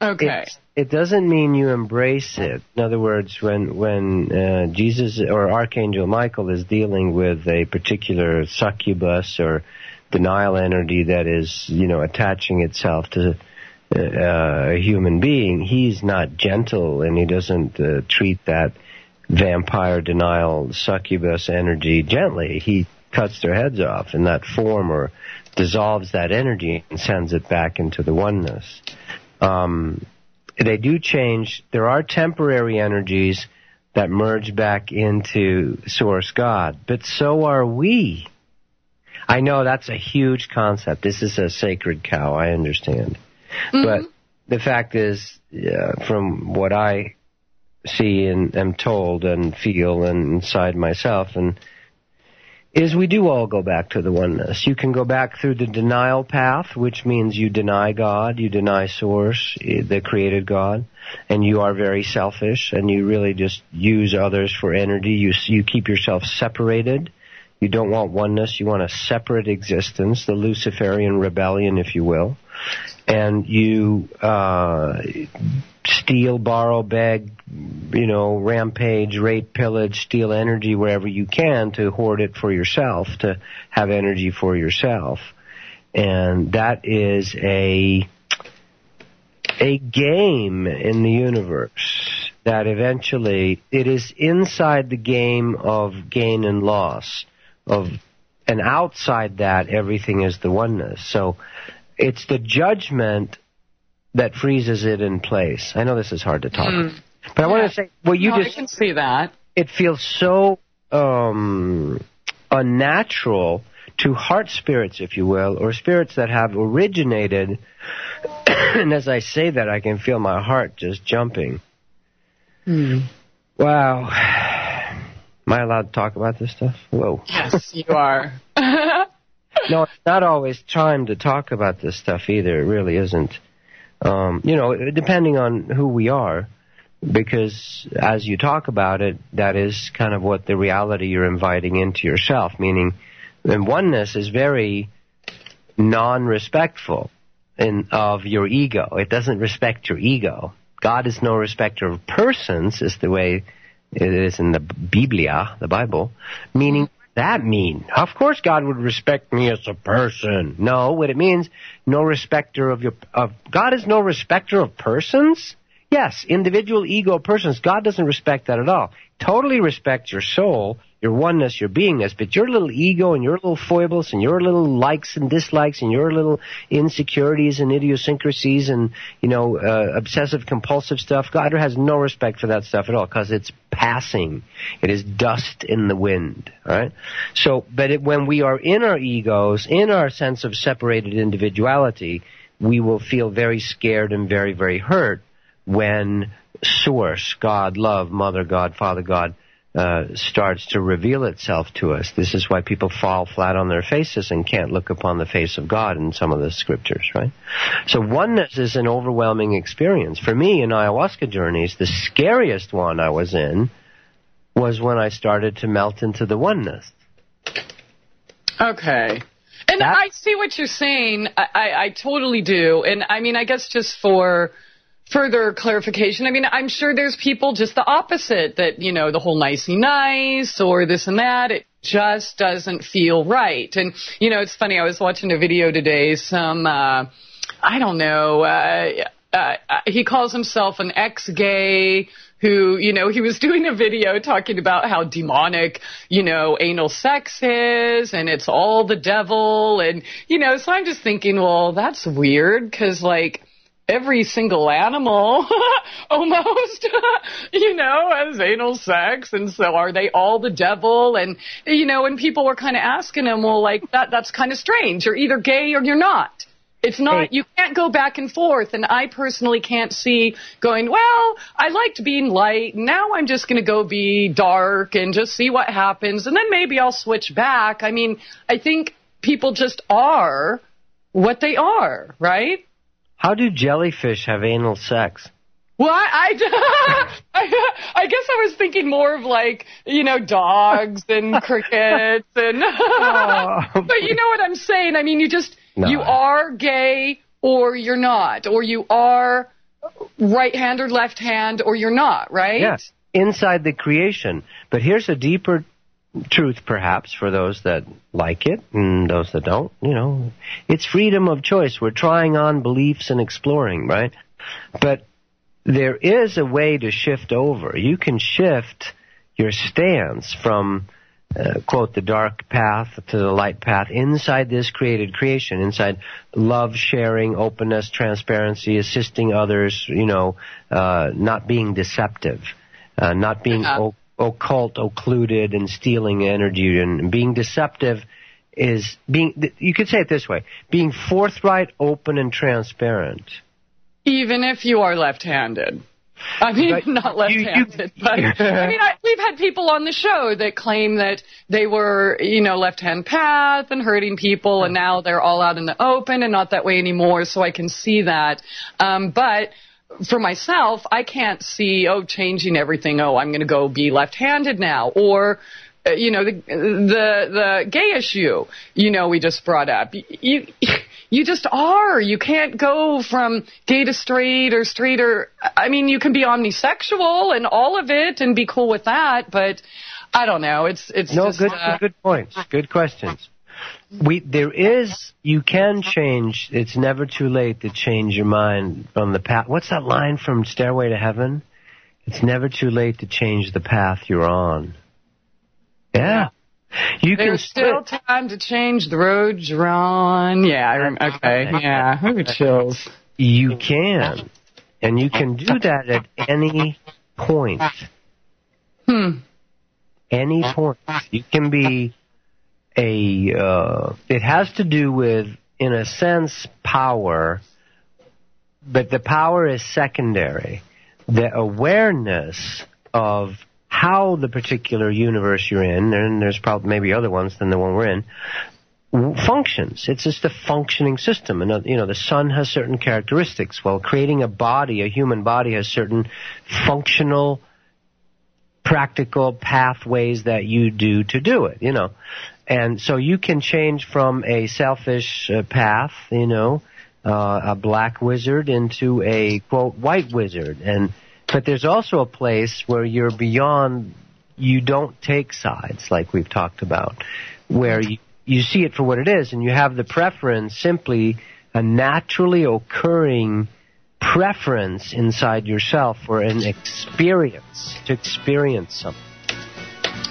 Okay. It doesn't mean you embrace it. In other words, when Jesus or Archangel Michael is dealing with a particular succubus or denial energy that is, attaching itself to a human being, he's not gentle and he doesn't treat that vampire denial succubus energy gently. He cuts their heads off in that form or dissolves that energy and sends it back into the oneness. They do change. There are temporary energies that merge back into Source God, but so are we. I know that's a huge concept. This is a sacred cow, I understand. But the fact is, from what I see and am told and feel and inside myself, is we do all go back to the oneness. You can go back through the denial path, which means you deny God, you deny Source, the created God, and you are very selfish, and you really just use others for energy. You keep yourself separated. You don't want oneness. You want a separate existence, the Luciferian rebellion, if you will. And you steal, borrow, beg, rampage, rape, pillage, steal energy wherever you can to hoard it for yourself, to have energy for yourself. And that is a game in the universe that eventually it is inside the game of gain and loss, and outside that everything is the oneness. So it's the judgment that freezes it in place. I know this is hard to talk about. But I want to say, I can see that. It feels so unnatural to heart spirits, if you will, or spirits that have originated. And as I say that, I can feel my heart just jumping. Wow. Am I allowed to talk about this stuff? Whoa. Yes, you are. No, it's not always time to talk about this stuff either. It really isn't. Depending on who we are, because as you talk about it, that is kind of what the reality you're inviting into yourself, meaning, and oneness is very non-respectful of your ego. It doesn't respect your ego. God is no respecter of persons, is the way it is in the Biblia, the Bible, meaning that mean? Of course God would respect me as a person. No, what it means, no respecter of God is no respecter of persons? Yes, individual ego persons. God doesn't respect that at all. Totally respects your soul, your oneness, your beingness, but your little ego and your little foibles and your little likes and dislikes and your little insecurities and idiosyncrasies and, obsessive compulsive stuff, God has no respect for that stuff at all because it's passing. It is dust in the wind, all right? So, but when we are in our egos, in our sense of separated individuality, we will feel very scared and very, very hurt when Source, God, Love, Mother God, Father God, starts to reveal itself to us. This is why people fall flat on their faces and can't look upon the face of God in some of the scriptures, right? So oneness is an overwhelming experience. For me, in ayahuasca journeys, the scariest one I was in was when I started to melt into the oneness. Okay. And I see what you're saying. I totally do. And I mean, I guess just for further clarification, I mean, I'm sure there's people just the opposite, that, the whole nicey nice or this and that, it just doesn't feel right. And, it's funny, I was watching a video today, he calls himself an ex-gay who, he was doing a video talking about how demonic, anal sex is, and it's all the devil, and, so I'm just thinking, well, that's weird, because, every single animal almost, has anal sex. And so are they all the devil? And, and people were kind of asking him, well, that's kind of strange. You're either gay or you're not. It's not, you can't go back and forth. And I personally can't see going, well, I liked being light. Now I'm just going to go be dark and just see what happens. And then maybe I'll switch back. I mean, I think people just are what they are, right? How do jellyfish have anal sex? Well, I guess I was thinking more of dogs and crickets and, but you know what I'm saying? I mean, you are gay or you're not, or you are right hand or left hand or you're not, right? Yes, inside the creation. But here's a deeper truth, perhaps, for those that like it and those that don't. It's freedom of choice. We're trying on beliefs and exploring, right? But there is a way to shift over. You can shift your stance from, quote, the dark path to the light path inside this created creation, inside love, sharing, openness, transparency, assisting others, not being deceptive, not being occult, occluded, and stealing energy. And being deceptive is you could say it this way, being forthright, open, and transparent. Even if you are left-handed. I mean, but not left-handed, but I mean, we've had people on the show that claim that they were, left-hand path and hurting people, and now they're all out in the open and not that way anymore, so I can see that. But for myself, I can't see, changing everything, I'm going to go be left-handed now, or the gay issue, we just brought up. You just are. You can't go from gay to straight or straight or, I mean, you can be omnisexual and all of it and be cool with that, but I don't know. It's no, just, good points. Good questions. You can change. It's never too late to change your mind from the path. What's that line from Stairway to Heaven? It's never too late to change the path you're on. Yeah. There's still time to change the road you're on. Yeah, okay. Yeah, who chills? You can. And you can do that at any point. Any point. You can be it has to do with, in a sense, power, but the power is secondary. The awareness of how the particular universe you're in, and there's probably maybe other ones than the one we're in, functions. It's just a functioning system. And, the sun has certain characteristics. Well, creating a body, a human body, has certain functional, practical pathways that you do to do it, And so you can change from a selfish path, a black wizard, into a, quote, white wizard. But there's also a place where you're beyond you don't take sides like we've talked about, where you see it for what it is, and you have the preference, simply a naturally occurring preference inside yourself for an experience, to experience something.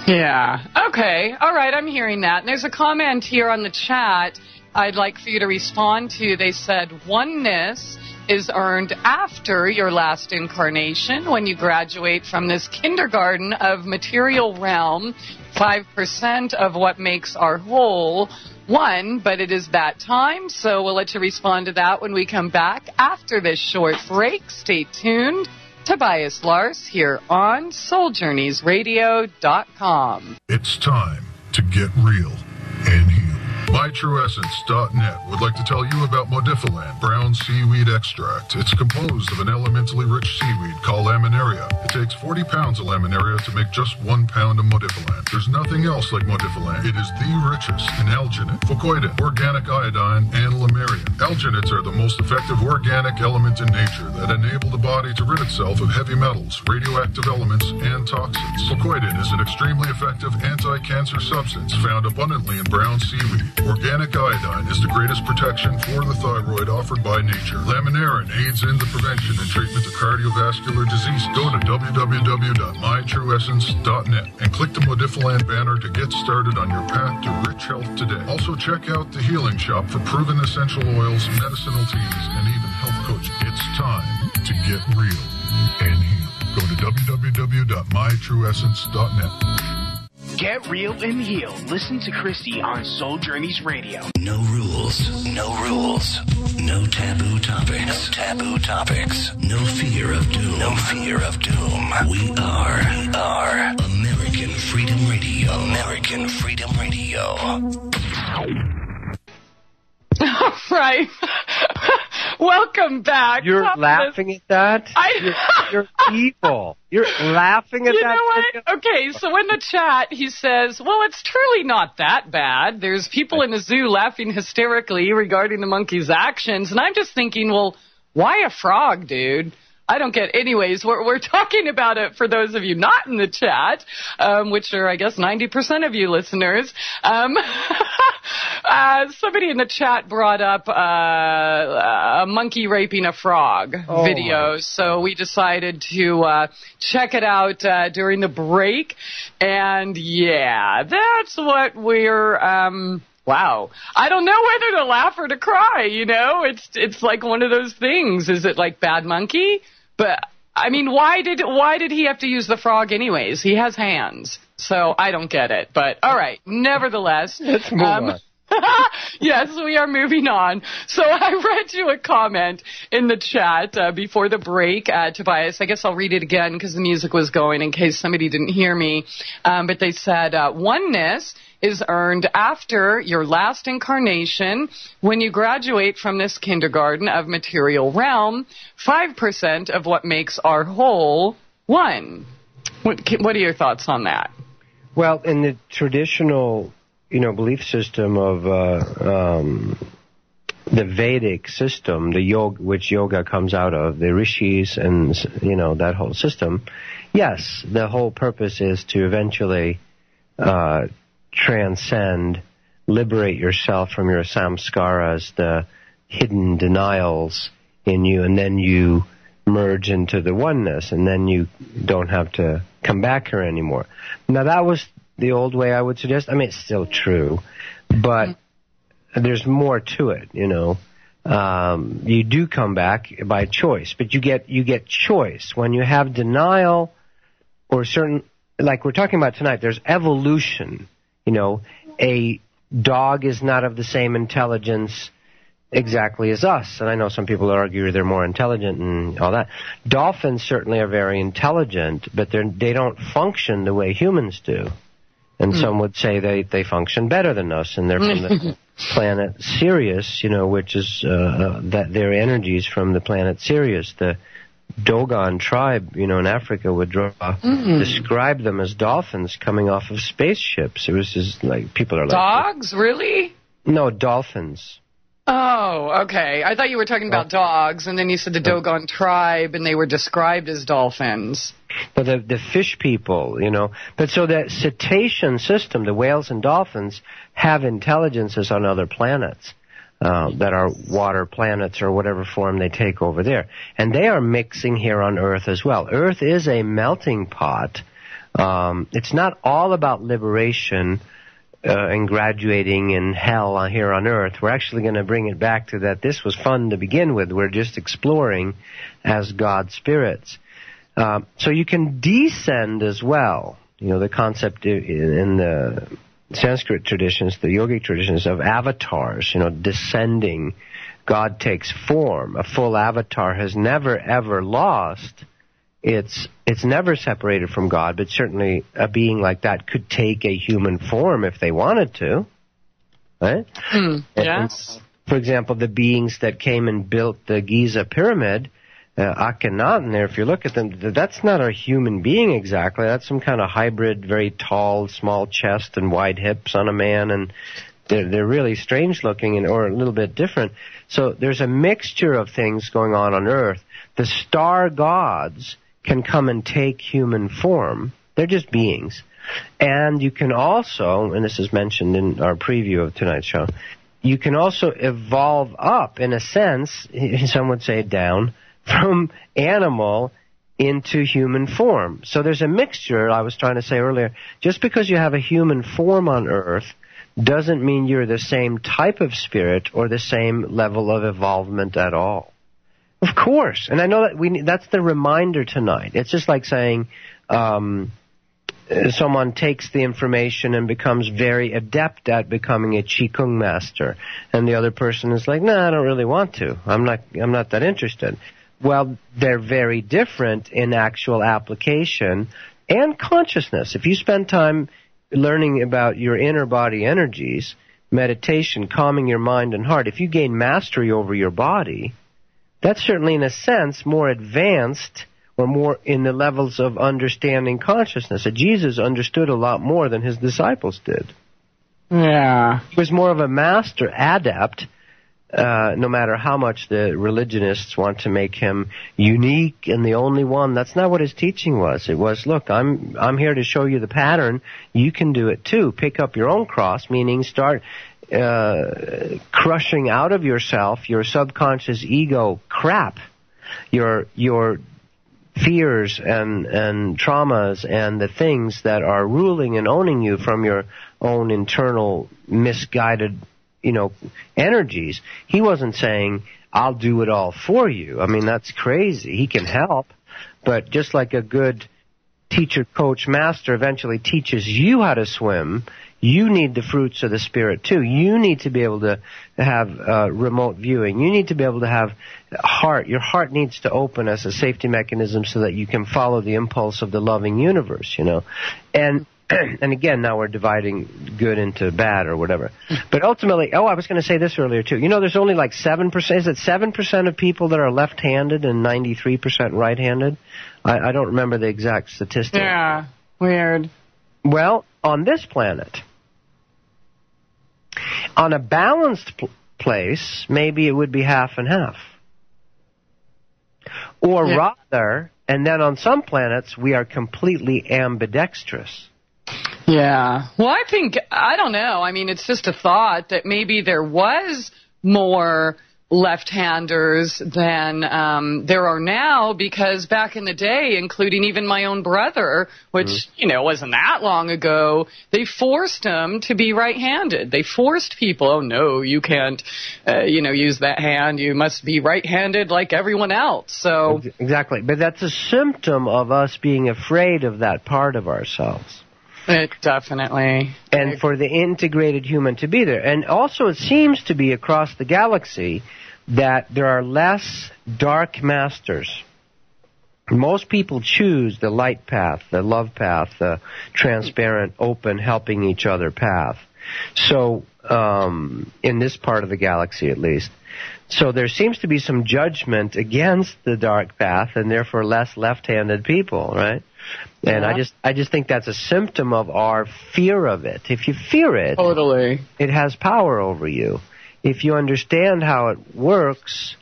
Yeah. Okay. All right. I'm hearing that. And there's a comment here on the chat I'd like for you to respond to. They said oneness is earned after your last incarnation when you graduate from this kindergarten of material realm. 5% of what makes our whole one, but it is that time. So we'll let you respond to that when we come back after this short break. Stay tuned. Tobias Lars here on SoulJourneysRadio.com. It's time to get real and heal. MyTrueEssence.net would like to tell you about Modifiland brown seaweed extract. It's composed of an elementally rich seaweed called laminaria. It takes 40 pounds of laminaria to make just 1 pound of Modifiland. There's nothing else like Modifiland. It is the richest in alginate, fucoidin, organic iodine, and lamarian. Alginates are the most effective organic element in nature that enable the body to rid itself of heavy metals, radioactive elements, and toxins. Fucoidin is an extremely effective anti-cancer substance found abundantly in brown seaweed. Organic iodine is the greatest protection for the thyroid offered by nature. Laminarin aids in the prevention and treatment of cardiovascular disease. Go to www.mytrueessence.net and click the Modifiland banner to get started on your path to rich health today. Also check out the Healing Shop for proven essential oils, medicinal teas, and even health coaching. It's time to get real and heal. Go to www.mytrueessence.net. Get real and heal. Listen to Christie on Soul Journeys Radio. No rules, no rules. No taboo topics, no taboo topics. No fear of doom, no fear of doom. We are American Freedom Radio. American Freedom Radio. All right. Welcome back. You're laughing at that? You're evil. You're laughing at that? You know what? Okay, so in the chat, he says, well, it's truly not that bad. There's people in the zoo laughing hysterically regarding the monkey's actions. And I'm just thinking, well, why a frog, dude? I don't get. Anyways, we're talking about it for those of you not in the chat, which are, I guess, 90% of you listeners. Somebody in the chat brought up a monkey raping a frog video, so we decided to check it out during the break. And, yeah, that's what we're... Wow. I don't know whether to laugh or to cry, you know? It's like one of those things. Is it like Bad Monkey? But, I mean, why did he have to use the frog anyways? He has hands. So I don't get it. But, all right. Nevertheless. Let's move on. Yes, we are moving on. So I read you a comment in the chat before the break, Tobias. I guess I'll read it again because the music was going in case somebody didn't hear me. But they said, oneness is earned after your last incarnation when you graduate from this kindergarten of material realm. 5% of what makes our whole one. What are your thoughts on that? Well, in the traditional, belief system of the Vedic system, which yoga comes out of, the rishis and, that whole system, yes, the whole purpose is to eventually transcend, liberate yourself from your samskaras, the hidden denials in you, and then you merge into the oneness, and then you don't have to come back here anymore. Now, that was the old way, I would suggest. I mean, it's still true, but there's more to it, You do come back by choice, but you get choice. When you have denial or certain, like we're talking about tonight, there's evolution. A dog is not of the same intelligence exactly as us. And I know some people argue they're more intelligent and all that. Dolphins certainly are very intelligent, but they don't function the way humans do. And some would say they function better than us, and they're from the planet Sirius, which is that their energies from the planet Sirius. The Dogon tribe, in Africa would describe them as dolphins coming off of spaceships. It was just like people are like dogs, really? No, dolphins. Oh, okay. I thought you were talking about dogs, and then you said the Dogon tribe, and they were described as dolphins. But the fish people, But so that cetacean system, the whales and dolphins, have intelligences on other planets that are water planets or whatever form they take over there. And they are mixing here on Earth as well. Earth is a melting pot. It's not all about liberation and graduating in hell here on Earth. We're actually going to bring it back to that this was fun to begin with. We're just exploring as God spirits. So you can descend as well. The concept in the Sanskrit traditions, the yogic traditions of avatars, descending. God takes form. A full avatar has never, ever lost. It's never separated from God, but certainly a being like that could take a human form if they wanted to. Right? Yes. And, for example, the beings that came and built the Giza pyramid, Akhenaten there, if you look at them, that's not a human being exactly. That's some kind of hybrid, very tall, small chest and wide hips on a man, and they're really strange looking or a little bit different. So there's a mixture of things going on Earth. The star gods can come and take human form. They're just beings. And you can also, and this is mentioned in our preview of tonight's show, you can also evolve up, in a sense, some would say down, from animal into human form. So there's a mixture, I was trying to say earlier. Just because you have a human form on Earth doesn't mean you're the same type of spirit or the same level of evolvement at all. Of course. And I know that that's the reminder tonight. It's just like saying someone takes the information and becomes very adept at becoming a Qigong master, and the other person is like, I don't really want to. I'm not that interested. Well, they're very different in actual application and consciousness. If you spend time learning about your inner body energies, meditation, calming your mind and heart, if you gain mastery over your body, that's certainly in a sense more advanced or more in the levels of understanding consciousness. Jesus understood a lot more than his disciples did. Yeah. He was more of a master, adept, no matter how much the religionists want to make him unique and the only one. That's not what his teaching was. It was, look, I'm here to show you the pattern. You can do it too. Pick up your own cross, meaning start crushing out of yourself your subconscious ego crap, your fears and traumas and the things that are ruling and owning you from your own internal misguided energies. He wasn't saying, I'll do it all for you. I mean, that's crazy. He can help, but just like a good teacher, coach, master eventually teaches you how to swim, you need the fruits of the Spirit too. You need to be able to have remote viewing. You need to be able to have heart. Your heart needs to open as a safety mechanism so that you can follow the impulse of the loving universe, And again, now we're dividing good into bad or whatever. But ultimately, I was going to say this earlier too. There's only like 7%, is it 7% of people that are left-handed and 93% right-handed? I don't remember the exact statistic. Yeah, weird. Well, on this planet, on a balanced place, maybe it would be half and half. Or rather, and then on some planets, we are completely ambidextrous. Yeah. Well, I don't know. I mean, it's just a thought that maybe there was more left-handers than there are now, because back in the day, including even my own brother, which, wasn't that long ago, they forced him to be right-handed. They forced people, oh, no, you can't, use that hand. You must be right-handed like everyone else. So exactly. But that's a symptom of us being afraid of that part of ourselves. It definitely. And for the integrated human to be there. And also it seems to be across the galaxy that there are less dark masters. Most people choose the light path, the love path, the transparent, open, helping each other path. So, in this part of the galaxy at least. So there seems to be some judgment against the dark path and therefore less left-handed people, right? And yeah. I just think that's a symptom of our fear of it. If you fear it, totally, it has power over you. if you understand how it works,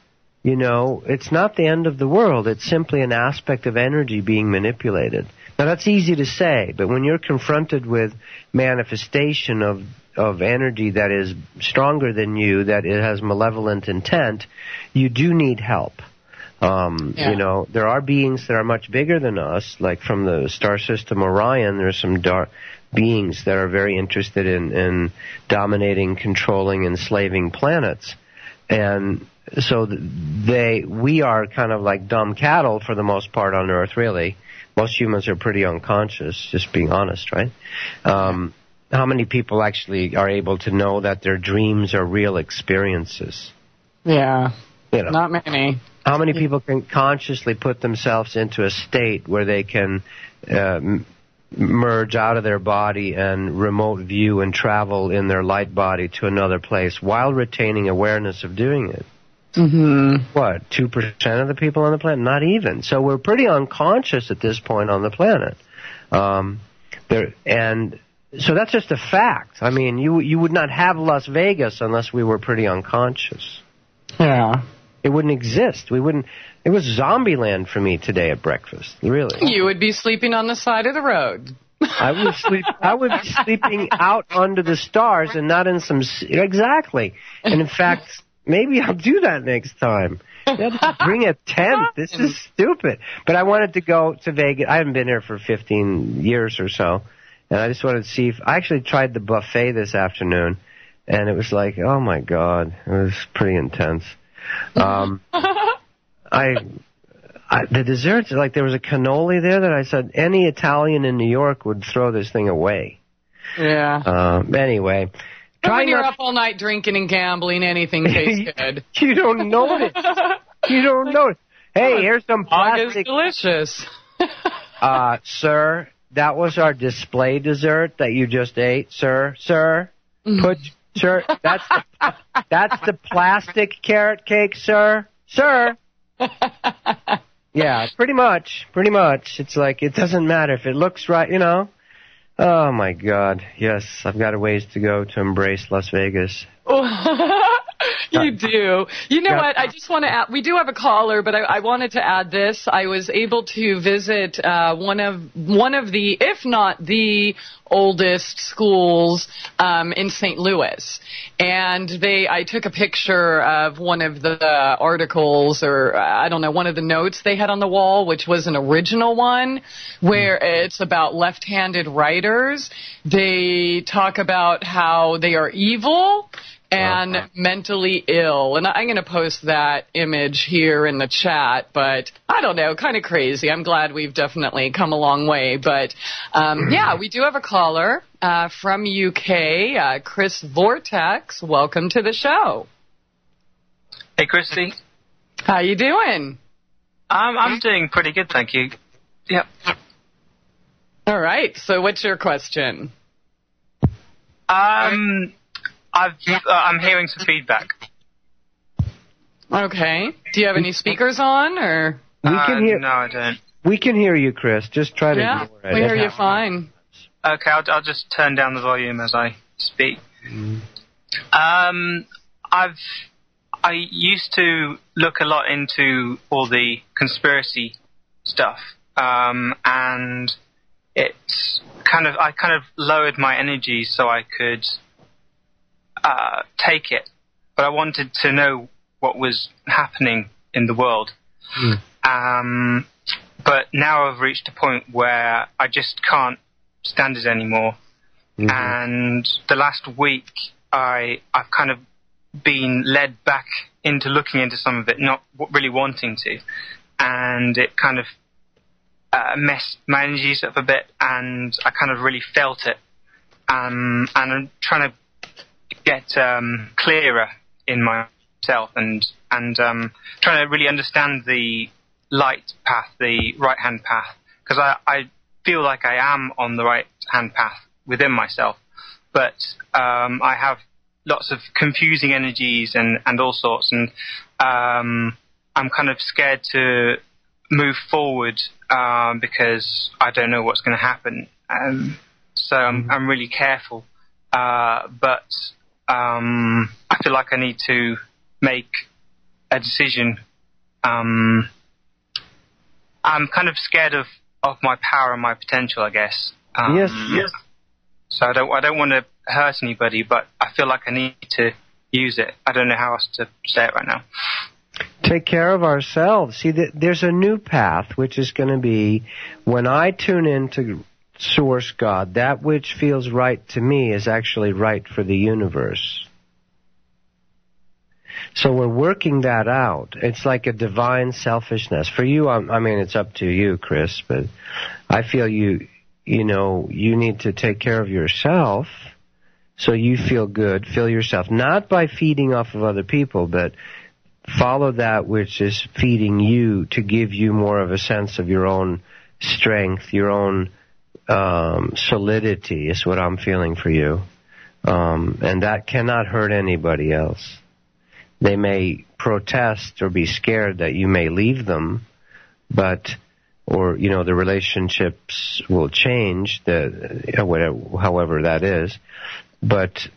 it's not the end of the world. It's simply an aspect of energy being manipulated. Now, that's easy to say, but when you're confronted with manifestation of energy that is stronger than you, that it has malevolent intent, you do need help. There are beings that are much bigger than us, like from the star system Orion. There's some dark beings that are very interested in dominating, controlling, enslaving planets. And so we are kind of like dumb cattle for the most part on Earth, really. Most humans are pretty unconscious, just being honest, right? How many people actually are able to know that their dreams are real experiences? Yeah, not many. How many people can consciously put themselves into a state where they can merge out of their body and remote view and travel in their light body to another place while retaining awareness of doing it? Mm-hmm. What, 2% of the people on the planet? Not even. So we're pretty unconscious at this point on the planet. And so that's just a fact. I mean, you would not have Las Vegas unless we were pretty unconscious. Yeah. It wouldn't exist. We wouldn't. It was zombie land for me today at breakfast. Really. You would be sleeping on the side of the road. I would be sleeping out under the stars and not in some. Exactly. And in fact, maybe I'll do that next time. Bring a tent. This is stupid. But I wanted to go to Vegas. I haven't been here for 15 years or so, and I just wanted to see if I actually tried the buffet this afternoon, and it was like, oh my God, it was pretty intense. The desserts, like there was a cannoli there that I said any Italian in New York would throw this thing away. Yeah. Anyway. When you're up all night drinking and gambling, anything tastes good. You don't notice. You don't notice. Hey, here's some plastic. It's delicious. Sir, that was our display dessert that you just ate, sir. Sir, sir, that's the plastic carrot cake, sir. Sir. Yeah, pretty much. It's like, it doesn't matter if it looks right, Oh, my God. Yes, I've got a ways to go to embrace Las Vegas. You do. You know what? I just want to add, we do have a caller, but I wanted to add this. I was able to visit one of the, if not the oldest schools in St. Louis. And I took a picture of one of the articles, or I don't know, one of the notes they had on the wall, which was an original one, where it's about left-handed writers. They talk about how they are evil and mentally ill. And I'm going to post that image here in the chat, but I don't know, kind of crazy. I'm glad we've definitely come a long way. But, yeah, we do have a caller from UK, Chris Vortex. Welcome to the show. Hey, Christie. How you doing? I'm doing pretty good, thank you. Yep. All right, so what's your question? I'm hearing some feedback. Okay. Do you have any speakers on, or? We can hear. No, I don't. We can hear you, Chris. Just try to ignore it. We hear you fine. Okay, I'll just turn down the volume as I speak. I used to look a lot into all the conspiracy stuff, and I kind of lowered my energy so I could take it, but I wanted to know what was happening in the world. But now I've reached a point where I just can't stand it anymore. And the last week, I've kind of been led back into looking into some of it, not really wanting to, and it kind of messed my energies up a bit, and I kind of really felt it. And I'm trying to get clearer in myself, and trying to really understand the light path, the right-hand path, because I feel like I am on the right-hand path within myself, but I have lots of confusing energies and all sorts, and I'm kind of scared to move forward because I don't know what's going to happen, so I'm really careful. But I feel like I need to make a decision. I'm kind of scared of my power and my potential, I guess. Yes. So I don't want to hurt anybody, but I feel like I need to use it. I don't know how else to say it right now. Take care of ourselves. See, there's a new path, which is going to be when I tune into Source God, that which feels right to me is actually right for the universe. So we're working that out. It's like a divine selfishness. For you, I mean, it's up to you, Chris, but I feel you need to take care of yourself so you feel good, feel yourself, not by feeding off of other people, but follow that which is feeding you to give you more of a sense of your own strength, your own solidity is what I'm feeling for you. And that cannot hurt anybody else. They may protest or be scared that you may leave them, or the relationships will change, however that is. But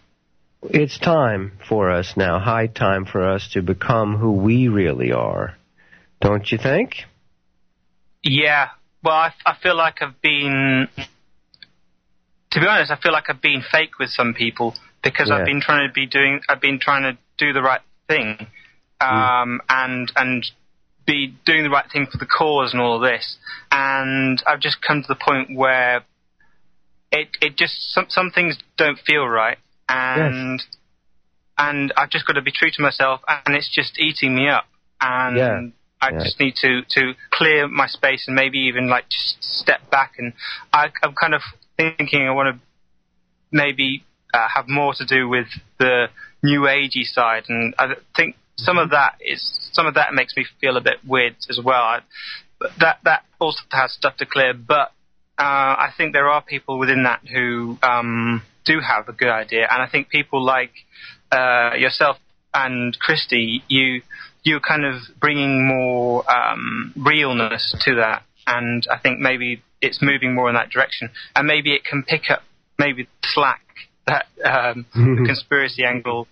it's time for us now, high time for us to become who we really are. Don't you think? Yeah. Well, I feel like to be honest, I feel like I've been fake with some people because I've been trying to do the right thing, and be doing the right thing for the cause and all of this. And I've just come to the point where it just, some things don't feel right. And I've just got to be true to myself, and it's just eating me up. And I just need to clear my space and maybe even just step back. And I'm kind of thinking I want to maybe have more to do with the new agey side, and I think some of that makes me feel a bit weird as well. But that also has stuff to clear. But I think there are people within that who do have a good idea, and I think people like yourself and Christie, you're kind of bringing more realness to that, and I think maybe it's moving more in that direction, and maybe it can pick up maybe the slack that the conspiracy angle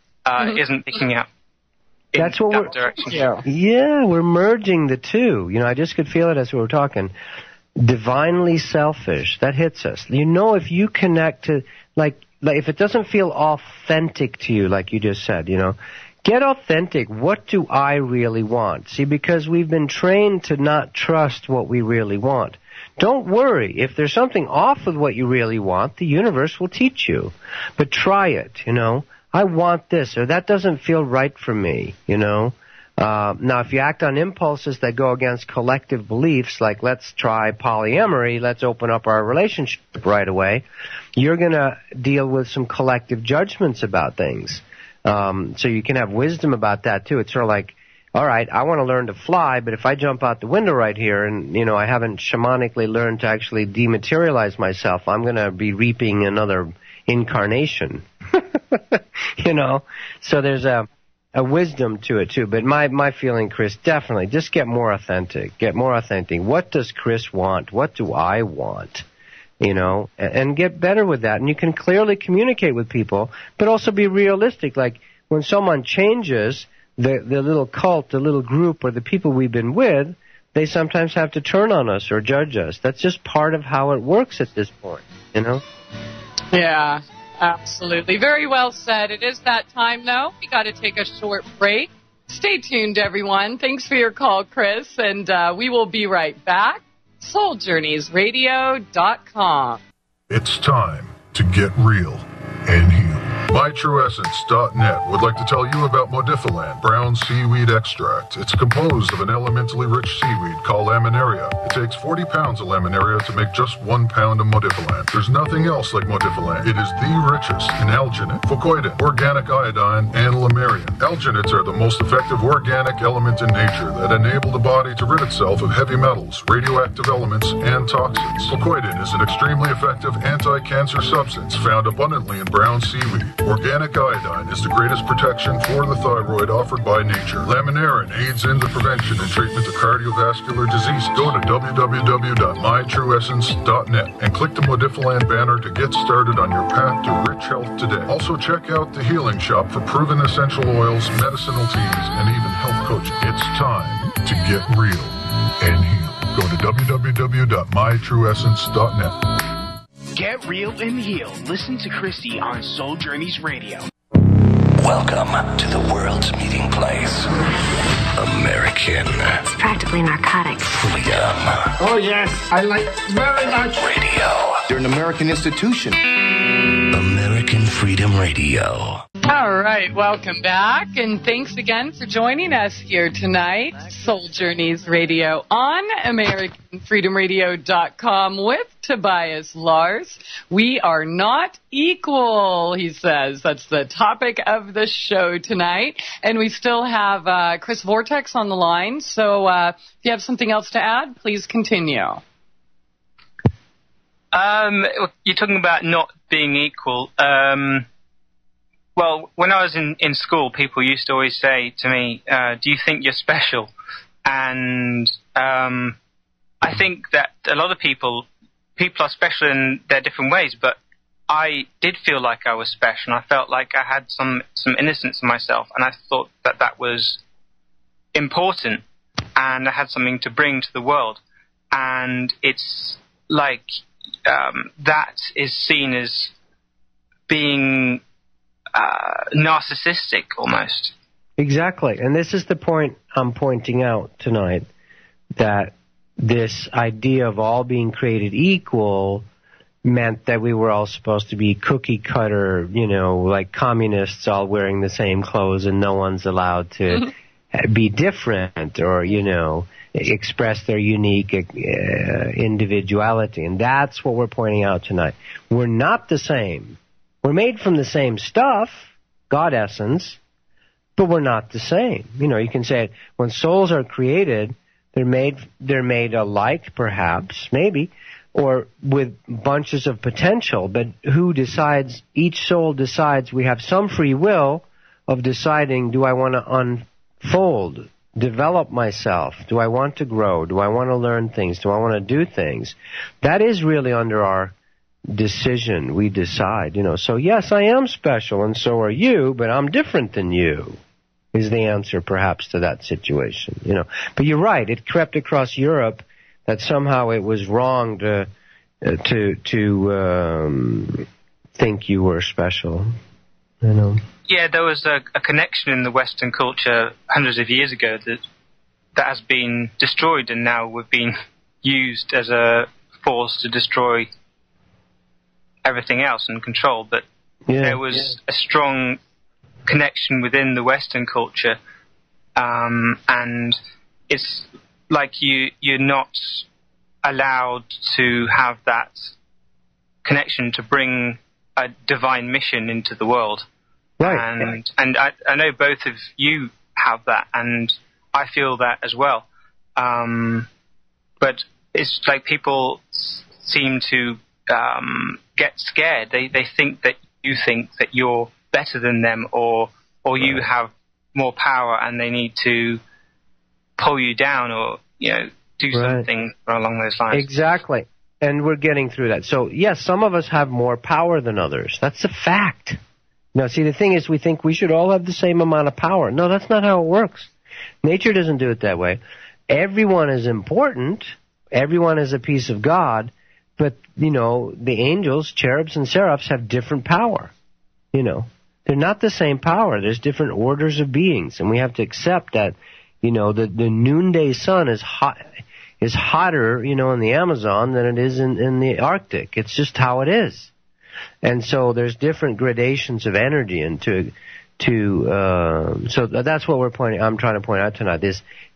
isn't picking up. That's what we're direction. Yeah, we're merging the two. I just could feel it as we were talking. Divinely selfish, that hits us. If you connect to like if it doesn't feel authentic to you, like you just said, get authentic. What do I really want? See, because we've been trained to not trust what we really want. Don't worry. If there's something off with what you really want, the universe will teach you. But try it, I want this, or that doesn't feel right for me, Now, if you act on impulses that go against collective beliefs, like let's try polyamory, let's open up our relationship right away, you're going to deal with some collective judgments about things. So you can have wisdom about that, too. It's sort of like, all right, I want to learn to fly, but if I jump out the window right here and, I haven't shamanically learned to actually dematerialize myself, I'm going to be reaping another incarnation. So there's a wisdom to it, too. But my feeling, Chris, definitely, just get more authentic. Get more authentic. What does Chris want? What do I want? And get better with that. And you can clearly communicate with people, but also be realistic. Like when someone changes, the little cult, the little group, or the people we've been with, they sometimes have to turn on us or judge us. That's just part of how it works at this point, Yeah, absolutely. Very well said. It is that time, though. We got to take a short break. Stay tuned, everyone. Thanks for your call, Chris, and we will be right back. SoulJourneysRadio.com. It's time to get real and heal. MyTrueEssence.net would like to tell you about Modifiland brown seaweed extract. It's composed of an elementally rich seaweed called laminaria. It takes 40 pounds of laminaria to make just 1 pound of Modifiland. There's nothing else like Modifiland. It is the richest in alginate, fucoidin, organic iodine, and lamarian. Alginates are the most effective organic element in nature that enable the body to rid itself of heavy metals, radioactive elements, and toxins. Fucoidin is an extremely effective anti-cancer substance found abundantly in brown seaweed. Organic iodine is the greatest protection for the thyroid offered by nature. Laminarin aids in the prevention and treatment of cardiovascular disease. Go to www.mytrueessence.net and click the Modifiland banner to get started on your path to rich health today. Also check out the Healing Shop for proven essential oils, medicinal teas, and even health coaching. It's time to get real and heal. Go to www.mytrueessence.net. Get real and heal. Listen to Christie on Soul Journeys Radio. Welcome to the world's meeting place. American It's practically narcotic. Freedom Oh, yes. I like very much. Radio. You're an American institution. American Freedom Radio. All right, welcome back, and thanks again for joining us here tonight. Soul Journeys Radio on AmericanFreedomRadio.com with Tobias Lars. We are not equal, he says. That's the topic of the show tonight. And we still have Chris Vortex on the line, so if you have something else to add, please continue. You're talking about not being equal. Well, when I was in school, people used to always say to me, do you think you're special? And I think that a lot of people are special in their different ways, but I did feel like I was special, and I felt like I had some innocence in myself, and I thought that was important, and I had something to bring to the world. And it's like that is seen as being narcissistic almost. Exactly. And this is the point I'm pointing out tonight, that this idea of all being created equal meant that we were all supposed to be cookie cutter, like communists all wearing the same clothes and no one's allowed to be different or, express their unique individuality. And that's what we're pointing out tonight. We're not the same. We're made from the same stuff, God essence, but we're not the same. You can say it, when souls are created, they're made alike, perhaps, maybe, or with bunches of potential, but who decides? Each soul decides. We have some free will of deciding, do I want to unfold, develop myself? Do I want to grow? Do I want to learn things? Do I want to do things? That is really under our decision. We decide, So yes, I am special, and so are you, but I'm different than you, is the answer perhaps to that situation, But you're right. It crept across Europe that somehow it was wrong to think you were special, Yeah, there was a connection in the Western culture hundreds of years ago that has been destroyed, and now we've been used as a force to destroy everything else and control. But there was a strong connection within the Western culture, and it's like you're not allowed to have that connection to bring a divine mission into the world. Right. And I know both of you have that, and I feel that as well. But it's like people seem to get scared. They think that you're better than them, or you have more power, and they need to pull you down, or do something along those lines. Exactly. And we're getting through that. So yes, some of us have more power than others. That's a fact. Now, see, the thing is, we think we should all have the same amount of power. No, that's not how it works. Nature doesn't do it that way. Everyone is important. Everyone is a piece of God. But, the angels, cherubs, and seraphs have different power. They're not the same power. There's different orders of beings. And we have to accept that, the noonday sun is hotter, in the Amazon than it is in the Arctic. It's just how it is. And so there's different gradations of energy, and so that's what I'm trying to point out tonight.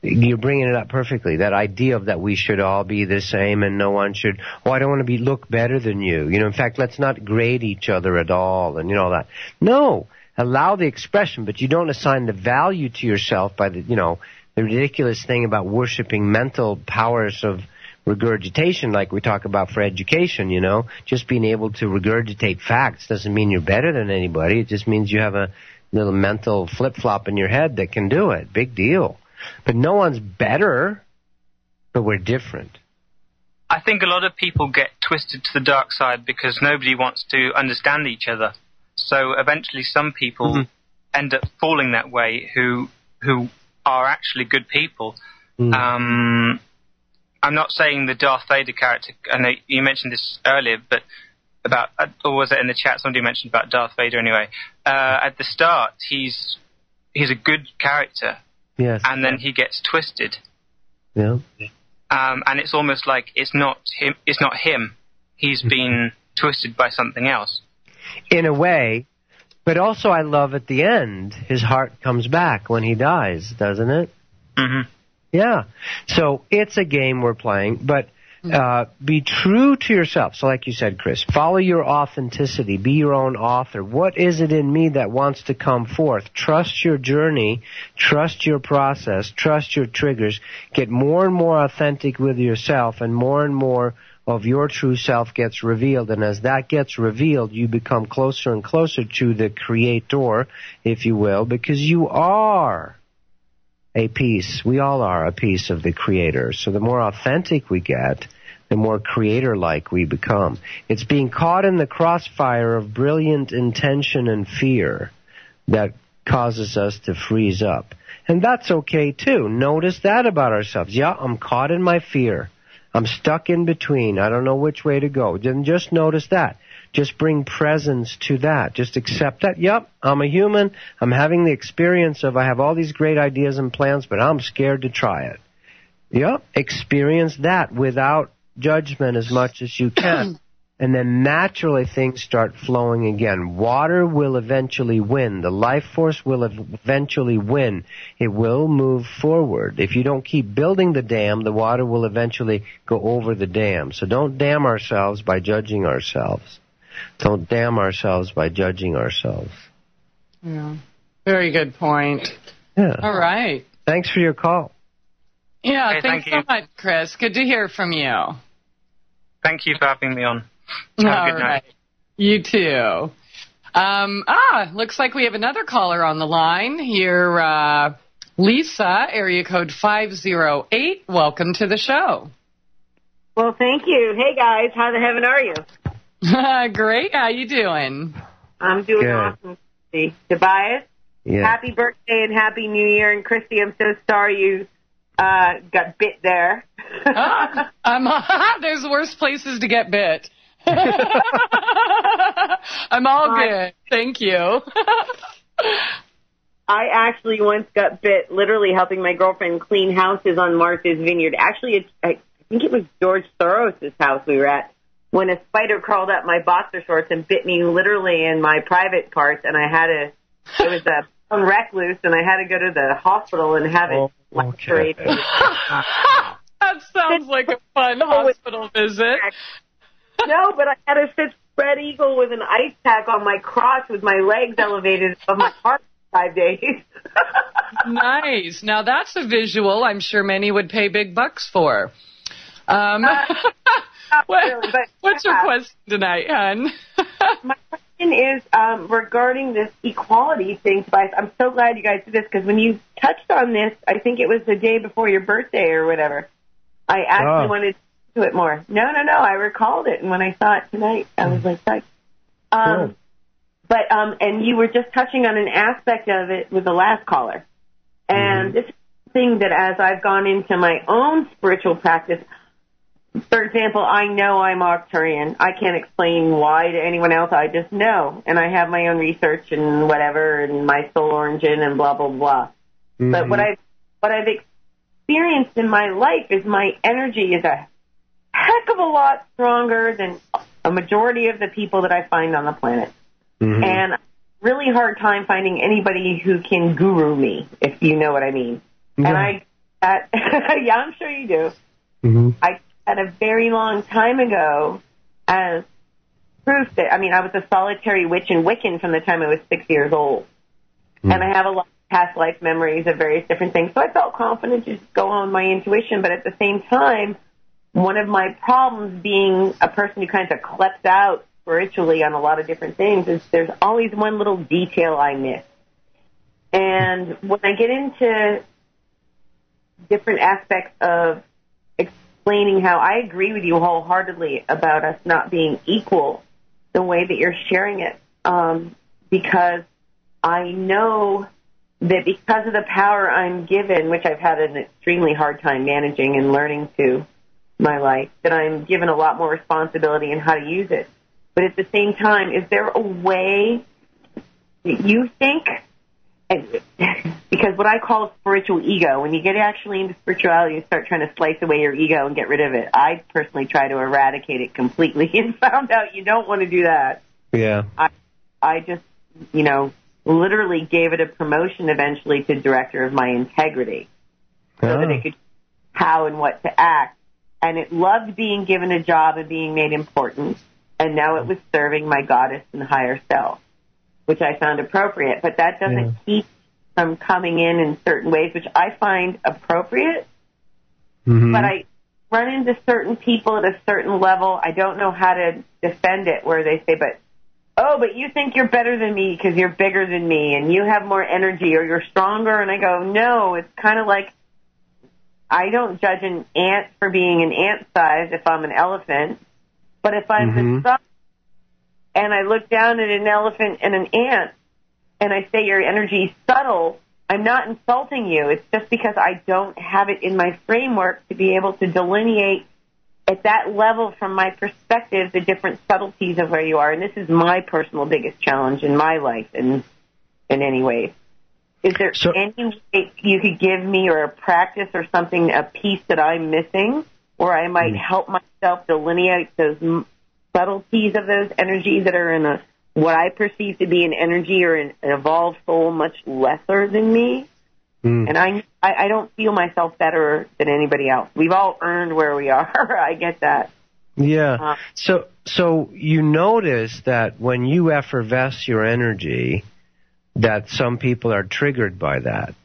You're bringing it up perfectly. That idea of that we should all be the same, and no one should. I don't want to look better than you. In fact, let's not grade each other at all, and that. No, allow the expression, but you don't assign the value to yourself by the ridiculous thing about worshiping mental powers of regurgitation, like we talk about for education, you know. Just being able to regurgitate facts doesn't mean you're better than anybody. It just means you have a little mental flip-flop in your head that can do it. Big deal. But no one's better, but we're different. I think a lot of people get twisted to the dark side because nobody wants to understand each other. So eventually some people end up falling that way who are actually good people. I'm not saying the Darth Vader character, I know you mentioned this earlier, but about, or was it in the chat, somebody mentioned about Darth Vader anyway. At the start, he's a good character. Yes. And then he gets twisted. Yeah. And it's almost like it's not him. He's been twisted by something else. In a way, but also I love at the end, his heart comes back when he dies, doesn't it? Mm-hmm. Yeah. So it's a game we're playing, but be true to yourself. So like you said, Chris, follow your authenticity. Be your own author. What is it in me that wants to come forth? Trust your journey. Trust your process. Trust your triggers. Get more and more authentic with yourself, and more of your true self gets revealed. And as that gets revealed, you become closer and closer to the creator, if you will, because you are a piece. We all are a piece of the creator. So the more authentic we get, the more creator-like we become. It's being caught in the crossfire of brilliant intention and fear that causes us to freeze up. And that's okay, too. Notice that about ourselves. Yeah, I'm caught in my fear. I'm stuck in between. I don't know which way to go. Then just notice that. Just bring presence to that. Just accept that. Yep, I'm a human. I'm having the experience of I have all these great ideas and plans, but I'm scared to try it. Yep, experience that without judgment as much as you can. And then naturally things start flowing again. Water will eventually win. The life force will eventually win. It will move forward. If you don't keep building the dam, the water will eventually go over the dam. So don't damn ourselves by judging ourselves. Don't damn ourselves by judging ourselves. Yeah. Very good point. Yeah. All right. Thanks for your call. Yeah, Okay, thanks so much, Chris. Good to hear from you. Thank you for having me on. Have a good night. You too. Looks like we have another caller on the line here. Lisa, area code 508. Welcome to the show. Well, thank you. Hey, guys. How the heaven are you? Great. How you doing? I'm doing awesome. Tobias, happy birthday and happy New Year. And Christie, I'm so sorry you got bit there. There's worse places to get bit. I'm all good. Thank you. I actually once got bit literally helping my girlfriend clean houses on Martha's Vineyard. Actually, I think it was George Soros' house we were at, when a spider crawled up my boxer shorts and bit me literally in my private parts, and it was a recluse, and I had to go to the hospital and have it lacerated. That sounds like a fun hospital visit. No, but I had to sit spread eagle with an ice pack on my crotch with my legs elevated above my heart for 5 days. Nice. Now that's a visual I'm sure many would pay big bucks for. What's your question tonight, hon? My question is regarding this equality thing, Tobias. I'm so glad you guys did this, because when you touched on this, I think it was the day before your birthday or whatever, I actually wanted to do it more. No, I recalled it, and when I saw it tonight, I was like, thanks. And you were just touching on an aspect of it with the last caller. And this is the thing that as I've gone into my own spiritual practice, for example, I know I'm Arcturian. I can't explain why to anyone else. I just know. And I have my own research and whatever, and my soul origin and blah, blah, blah. But what I've experienced in my life is my energy is a heck of a lot stronger than a majority of the people that I find on the planet. And really hard time finding anybody who can guru me, if you know what I mean. And yeah, I'm sure you do. I had a very long time ago as proof that, I was a solitary witch and Wiccan from the time I was 6 years old. And I have a lot of past life memories of various different things. So I felt confident to just go on my intuition, but at the same time, one of my problems being a person who kind of kleps out spiritually on a lot of different things is there's always one little detail I miss. And when I get into different aspects of explaining how I agree with you wholeheartedly about us not being equal, the way that you're sharing it, because I know that because of the power I'm given, which I've had an extremely hard time managing and learning to my life, that I'm given a lot more responsibility in how to use it. But at the same time, is there a way that you think, because what I call spiritual ego, when you get actually into spirituality, you start trying to slice away your ego and get rid of it. I personally try to eradicate it completely and found out you don't want to do that. Yeah. I just, literally gave it a promotion eventually to director of my integrity so that it could how and what to act. And it loved being given a job and being made important. And now it was serving my goddess and higher self, which I found appropriate. But that doesn't keep from coming in certain ways, which I find appropriate. Mm-hmm. But I run into certain people at a certain level. I don't know how to defend it, where they say, but you think you're better than me because you're bigger than me and you have more energy or you're stronger. And I go, no, it's kind of like I don't judge an ant for being an ant size if I'm an elephant. But if I'm the sun and I look down at an elephant and an ant and I say your energy is subtle, I'm not insulting you. It's just because I don't have it in my framework to be able to delineate at that level from my perspective the different subtleties of where you are. And this is my personal biggest challenge in my life in any way. Is there any way you could give me or a practice or something, a piece that I'm missing, or I might help myself delineate those subtleties of those energies that are in what I perceive to be an energy or an evolved soul much lesser than me? And I don't feel myself better than anybody else. We've all earned where we are. I get that. Yeah. So you notice that when you effervesce your energy, that some people are triggered by that.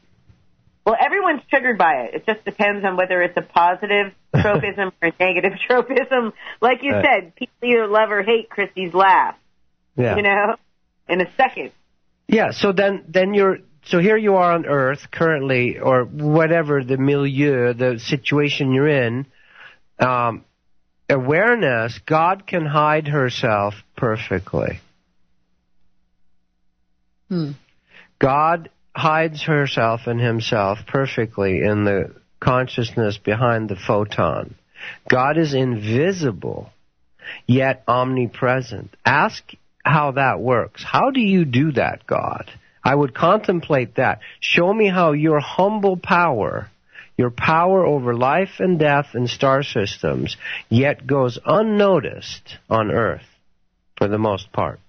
Well, everyone's triggered by it. It just depends on whether it's a positive tropism or a negative tropism. Like you said, people either love or hate Christie's laugh. Yeah. In a second. Yeah. So then you're. So here you are on Earth currently, or whatever the milieu, the situation you're in. Awareness, God can hide herself perfectly. God hides herself and himself perfectly in the consciousness behind the photon. God is invisible, yet omnipresent. Ask how that works. How do you do that, God? I would contemplate that. Show me how your humble power, your power over life and death and star systems, yet goes unnoticed on Earth for the most part.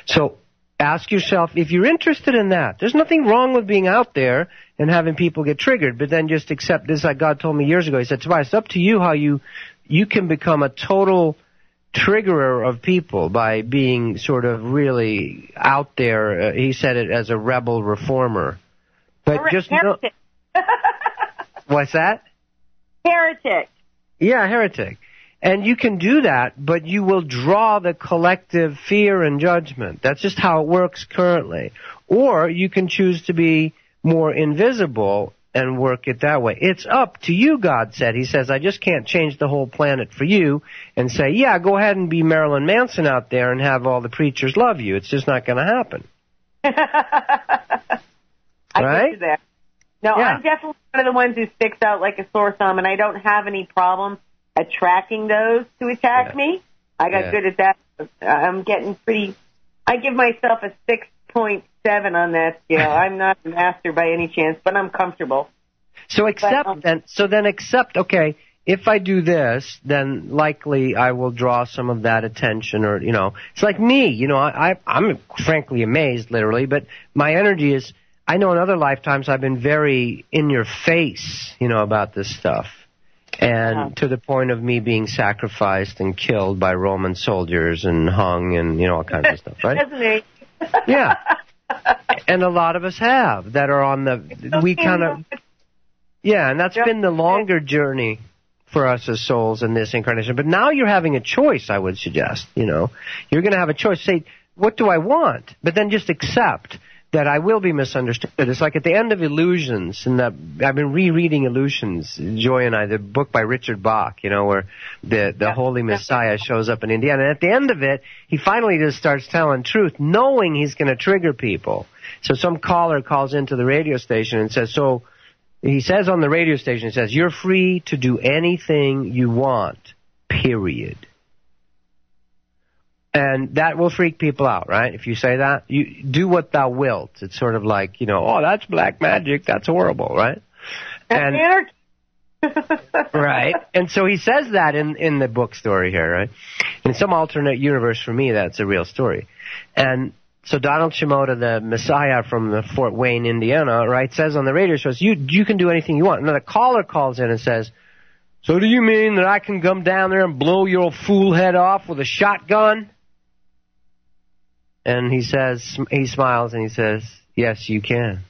So ask yourself, if you're interested in that, there's nothing wrong with being out there and having people get triggered, but then just accept this. Like God told me years ago, he said, Tobias, it's up to you how you can become a total triggerer of people by being sort of really out there. He said it as a rebel reformer. But just heretic. What's that? Heretic. Yeah, heretic. And you can do that, but you will draw the collective fear and judgment. That's just how it works currently. Or you can choose to be more invisible and work it that way. It's up to you, God said. He says, I just can't change the whole planet for you and say, yeah, go ahead and be Marilyn Manson out there and have all the preachers love you. It's just not going to happen. I get you there. No, yeah. I'm definitely one of the ones who sticks out like a sore thumb, and I don't have any problem attracting those to attack me. I got good at that. I'm getting pretty... I give myself a 6.7 on that scale. I'm not a master by any chance, but I'm comfortable. So accept, okay, if I do this, then likely I will draw some of that attention, or, it's like me, I'm frankly amazed, literally, but my energy is, I know in other lifetimes I've been very in your face, about this stuff. And to the point of me being sacrificed and killed by Roman soldiers and hung and, all kinds of stuff, right? That's me. Yeah. And a lot of us have that are on the, we kind of, yeah, and that's been the longer journey. for us as souls in this incarnation. But now you're having a choice, I would suggest. You know, you're going to have a choice. Say, what do I want? But then just accept that I will be misunderstood. It's like at the end of Illusions, and I've been rereading Illusions, Joy and I, the book by Richard Bach, you know, where the Holy Messiah shows up in Indiana. And at the end of it, he finally just starts telling truth, knowing he's going to trigger people. So some caller calls into the radio station and says, so he says on the radio station, he says, you're free to do anything you want, period. And that will freak people out, right? If you say that, you do what thou wilt. It's sort of like, you know, oh, that's black magic. That's horrible, right? That's anarchy. Right. And so he says that in the book story here, right? In some alternate universe for me, that's a real story. And so Donald Shimoda, the Messiah from the Fort Wayne, Indiana, right, says on the radio show, you can do anything you want. And then a caller calls in and says, so do you mean that I can come down there and blow your fool head off with a shotgun? And he says, he smiles and he says, yes, you can.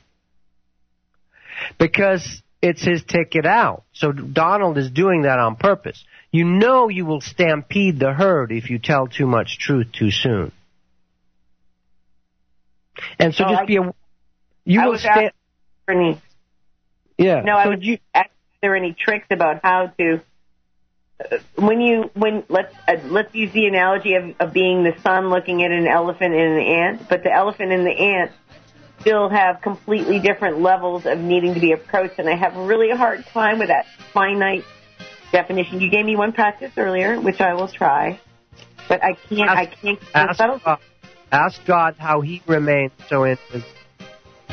Because it's his ticket out. So Donald is doing that on purpose. You know you will stampede the herd if you tell too much truth too soon. And so just be you will stand. Yeah. No, I would ask if there are any tricks about how to. Let's use the analogy of being the sun looking at an elephant and an ant, but the elephant and the ant still have completely different levels of needing to be approached, and I have really a hard time with that finite definition. You gave me one practice earlier, which I will try, but I can't. Ask God how He remains so intimate.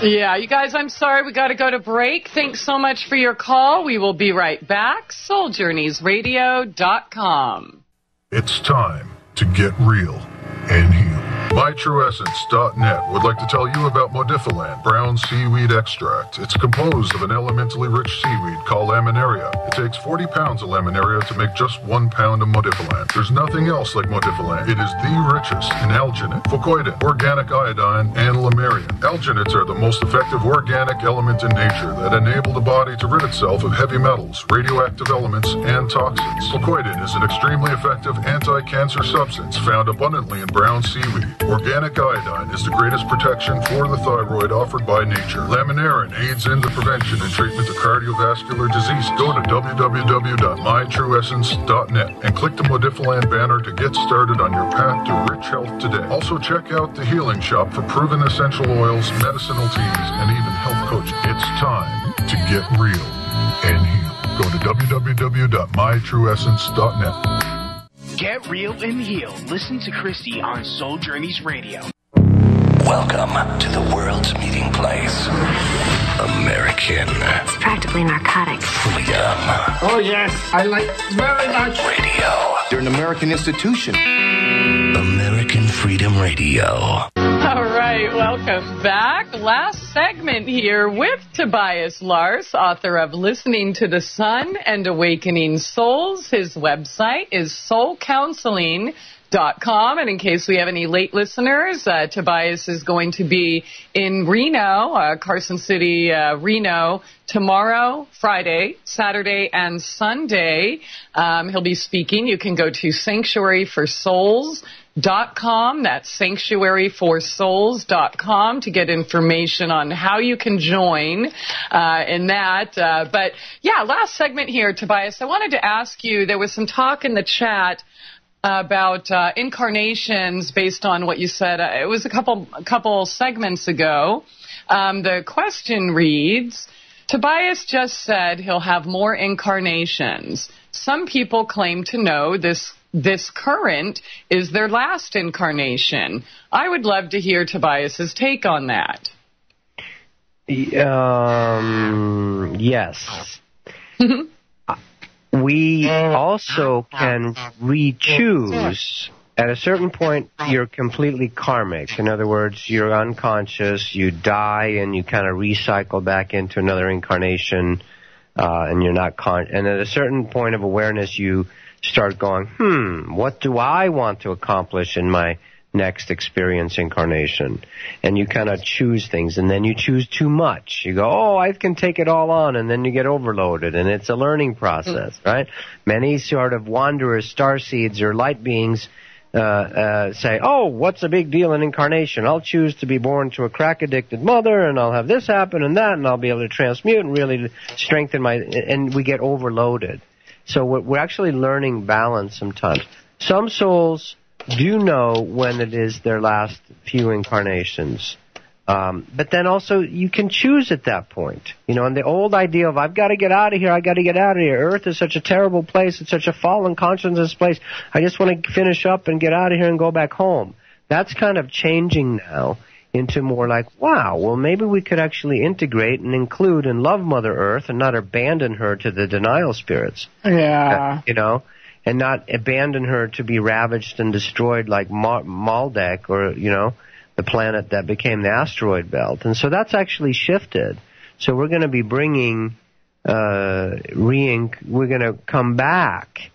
Yeah, you guys, I'm sorry, we got to go to break. Thanks so much for your call. We will be right back. SoulJourneysRadio.com. It's time to get real and heal. MyTrueEssence.net would like to tell you about Modifiland brown seaweed extract. It's composed of an elementally rich seaweed called laminaria. It takes 40 pounds of laminaria to make just 1 pound of Modifiland. There's nothing else like Modifiland. It is the richest in alginate, fucoidin, organic iodine, and lamarian. Alginates are the most effective organic element in nature that enable the body to rid itself of heavy metals, radioactive elements, and toxins. Fucoidin is an extremely effective anti-cancer substance found abundantly in brown seaweed. Organic iodine is the greatest protection for the thyroid offered by nature. Laminarin aids in the prevention and treatment of cardiovascular disease. Go to www.mytrueessence.net and click the Modifiland banner to get started on your path to rich health today. Also check out the Healing Shop for proven essential oils, medicinal teas, and even health coaching. It's time to get real and heal. Go to www.mytrueessence.net. Get real and heal. Listen to Christie on Soul Journeys Radio. Welcome to the world's meeting place. American. It's practically narcotic. Freedom. Oh, yes, I like very much. Radio. You're an American institution. American Freedom Radio. All right, welcome back. Last segment here with Tobias Lars, author of Listening to the Sun and Awakening Souls. His website is soulcounseling.com. And in case we have any late listeners, Tobias is going to be in Reno, Carson City, Reno, tomorrow, Friday, Saturday, and Sunday. He'll be speaking. You can go to sanctuaryforsouls.com. That's sanctuaryforsouls.com to get information on how you can join in that. But yeah, last segment here, Tobias, I wanted to ask you, there was some talk in the chat about incarnations based on what you said. It was a couple segments ago. The question reads, Tobias just said he'll have more incarnations. Some people claim to know this current is their last incarnation. I would love to hear Tobias's take on that. Yes. We also can re-choose. At a certain point, you're completely karmic. In other words, you're unconscious, you die, and you kind of recycle back into another incarnation, and you're not and at a certain point of awareness, you start going, what do I want to accomplish in my next experience incarnation. And you kind of choose things, and then you choose too much. You go, oh, I can take it all on, and then you get overloaded, and it's a learning process, right? Many sort of wanderers, starseeds, or light beings say, oh, what's the big deal in incarnation? I'll choose to be born to a crack-addicted mother, and I'll have this happen and that, and I'll be able to transmute and really strengthen my... And we get overloaded. So we're actually learning balance sometimes. Some souls do know when it is their last few incarnations. But then also you can choose at that point. You know, and the old idea of I've got to get out of here, I've got to get out of here. Earth is such a terrible place. It's such a fallen consciousness place. I just want to finish up and get out of here and go back home. That's kind of changing now into more like, wow, well, maybe we could actually integrate and include and love Mother Earth and not abandon her to the denial spirits. Yeah. You know, and not abandon her to be ravaged and destroyed like Maldek or, you know, the planet that became the asteroid belt. And so that's actually shifted. So we're going to be bringing, we're going to come back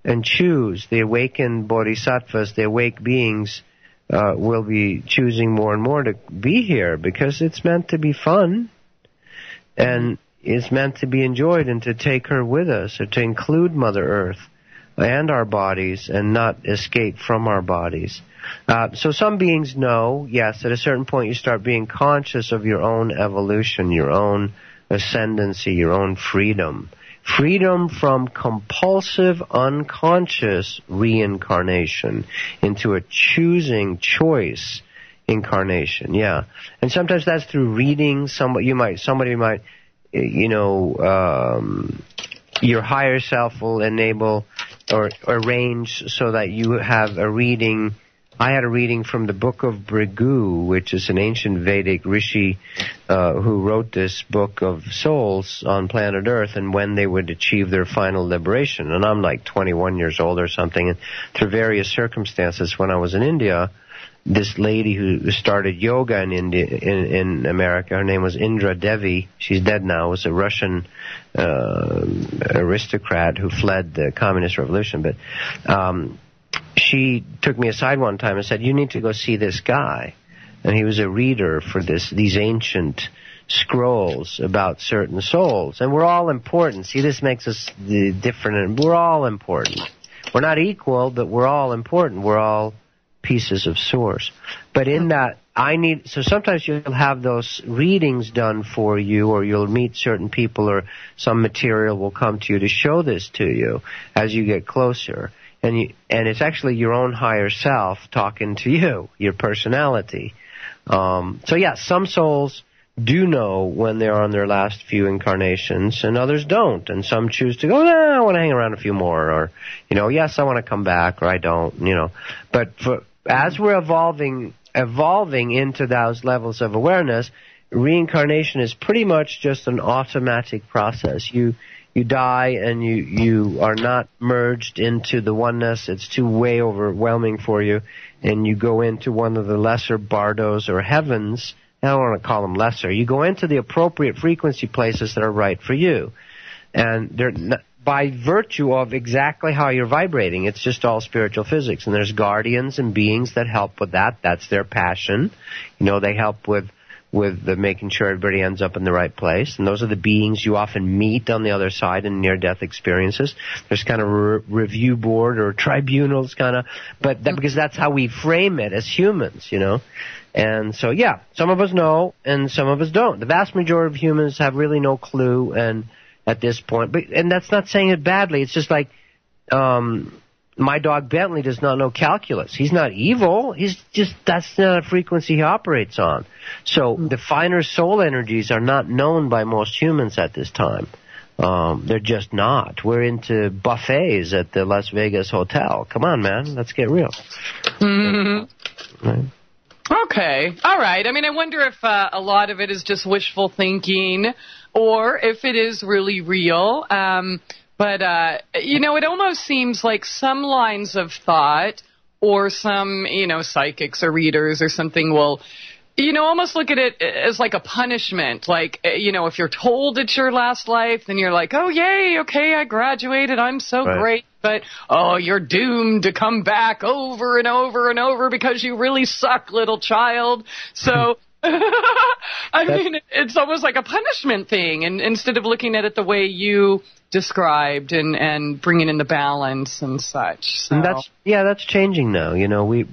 and choose. The awakened bodhisattvas, the awake beings, will be choosing more and more to be here because it's meant to be fun and it's meant to be enjoyed and to take her with us or to include Mother Earth and our bodies and not escape from our bodies. So some beings know, yes, at a certain point you start being conscious of your own evolution, your own ascendancy, your own freedom. Freedom from compulsive, unconscious reincarnation into a choosing choice incarnation. Yeah, and sometimes that's through reading. Somebody might, you know, your higher self will enable or arrange so that you have a reading. I had a reading from the Book of Brigu, which is an ancient Vedic rishi who wrote this book of souls on planet Earth and when they would achieve their final liberation. And I'm like 21 years old or something. And through various circumstances, when I was in India, this lady who started yoga in India, in America, her name was Indra Devi. She's dead now. Was a Russian aristocrat who fled the communist revolution. But she took me aside one time and said, you need to go see this guy. And he was a reader for these ancient scrolls about certain souls. And we're all important. See, this makes us different. And we're all important. We're not equal, but we're all important. We're all pieces of source. But in that, so sometimes you'll have those readings done for you, or you'll meet certain people, or some material will come to you to show this to you as you get closer. And it's actually your own higher self talking to you, your personality. So yeah, some souls do know when they're on their last few incarnations, and others don't. And some choose to go, I want to hang around a few more, or, you know, yes, I want to come back, or I don't, you know. But as we're evolving into those levels of awareness, reincarnation is pretty much just an automatic process. You die and you are not merged into the oneness. It's too way overwhelming for you. And you go into one of the lesser bardos or heavens. I don't want to call them lesser. You go into the appropriate frequency places that are right for you. And they're not, by virtue of exactly how you're vibrating. It's just all spiritual physics. And there's guardians and beings that help with that. That's their passion. You know, they help with making sure everybody ends up in the right place. And those are the beings you often meet on the other side in near-death experiences. There's kind of a review board or tribunals kind of, because that's how we frame it as humans, you know. And so, yeah, some of us know and some of us don't. The vast majority of humans have really no clue and at this point. And that's not saying it badly. It's just like my dog Bentley does not know calculus. He's not evil. He's just, that's not a frequency he operates on. So the finer soul energies are not known by most humans at this time. They're just not. We're into buffets at the Las Vegas hotel. Come on, man. Let's get real. Mm-hmm. Right. Okay. All right. I mean, I wonder if a lot of it is just wishful thinking or if it is really real. But, you know, it almost seems like some lines of thought or some, you know, psychics or readers or something will almost look at it as like a punishment. Like, if you're told it's your last life, then you're like, oh, yay, okay, I graduated, I'm so great. But, you're doomed to come back over and over and over because you really suck, little child. So, it's almost like a punishment thing. And instead of looking at it the way you described and bringing in the balance and such. So. And that's changing now.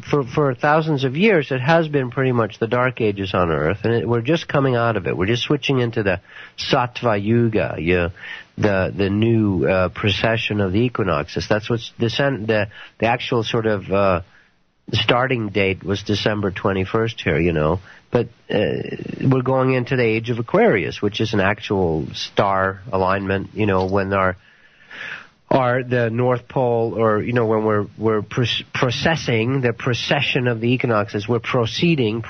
For thousands of years, it has been pretty much the dark ages on Earth, and we're just coming out of it. We're just switching into the Sattva Yuga, the new precession of the equinoxes. That's what's the actual sort of starting date was December 21st here, But we're going into the age of Aquarius, which is an actual star alignment, when the North Pole, or, when we're processing the precession of the equinoxes, we're processioning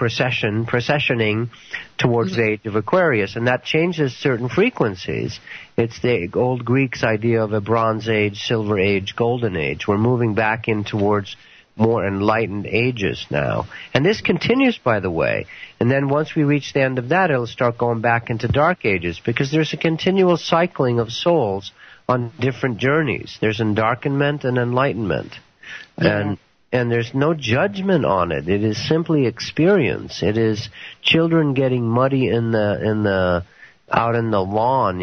towards the age of Aquarius, and that changes certain frequencies. It's the old Greeks' idea of a Bronze Age, Silver Age, Golden Age. We're moving back in towards more enlightened ages now. And this continues, by the way. And then once we reach the end of that, it'll start going back into dark ages, because there's a continual cycling of souls on different journeys. There's endarkenment and enlightenment. Yeah. And there's no judgment on it. It is simply experience. It is children getting muddy out in the lawn,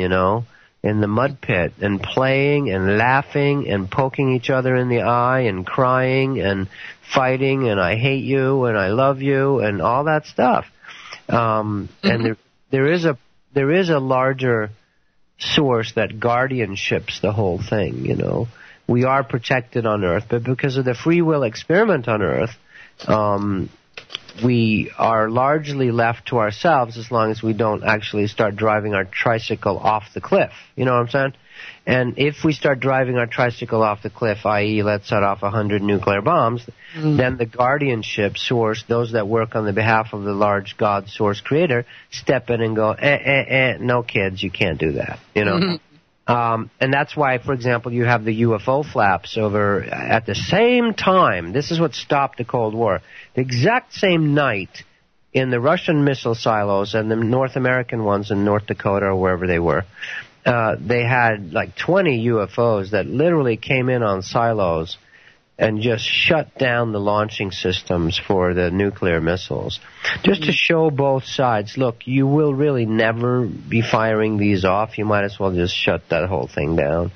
in the mud pit, and playing and laughing and poking each other in the eye and crying and fighting and I hate you and I love you and all that stuff. And there is a larger source that guardianships the whole thing, We are protected on Earth, but because of the free will experiment on Earth, we are largely left to ourselves as long as we don't actually start driving our tricycle off the cliff. You know what I'm saying? And if we start driving our tricycle off the cliff, i.e. let's set off 100 nuclear bombs, then the guardianship source, those that work on the behalf of the large God source creator, step in and go, no kids, you can't do that, And that's why, for example, you have the UFO flaps over at the same time. This is what stopped the Cold War. The exact same night in the Russian missile silos and the North American ones in North Dakota or wherever they were, they had like 20 UFOs that literally came in on silos and just shut down the launching systems for the nuclear missiles. Just to show both sides, look, you will really never be firing these off. You might as well just shut that whole thing down.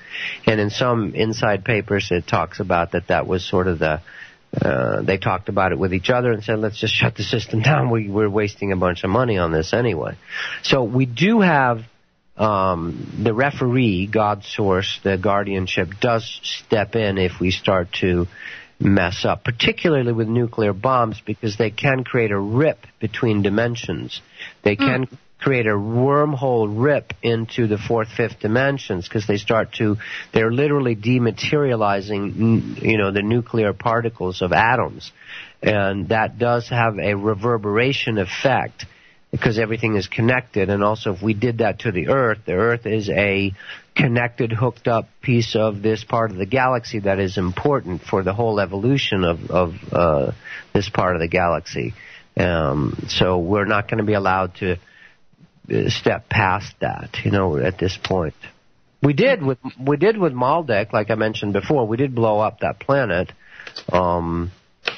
And in some inside papers, it talks about that was sort of they talked about it with each other and said, let's just shut the system down. We're wasting a bunch of money on this anyway. So we do have the referee, God source, the guardianship, does step in if we start to mess up, particularly with nuclear bombs, because they can create a rip between dimensions. They can create a wormhole rip into the fourth, fifth dimensions, because they're literally dematerializing, the nuclear particles of atoms. And that does have a reverberation effect, because everything is connected. And also, if we did that to the Earth is a connected, hooked up piece of this part of the galaxy that is important for the whole evolution of this part of the galaxy. So we're not going to be allowed to step past that, at this point. We did with Maldek, like I mentioned before. We did blow up that planet.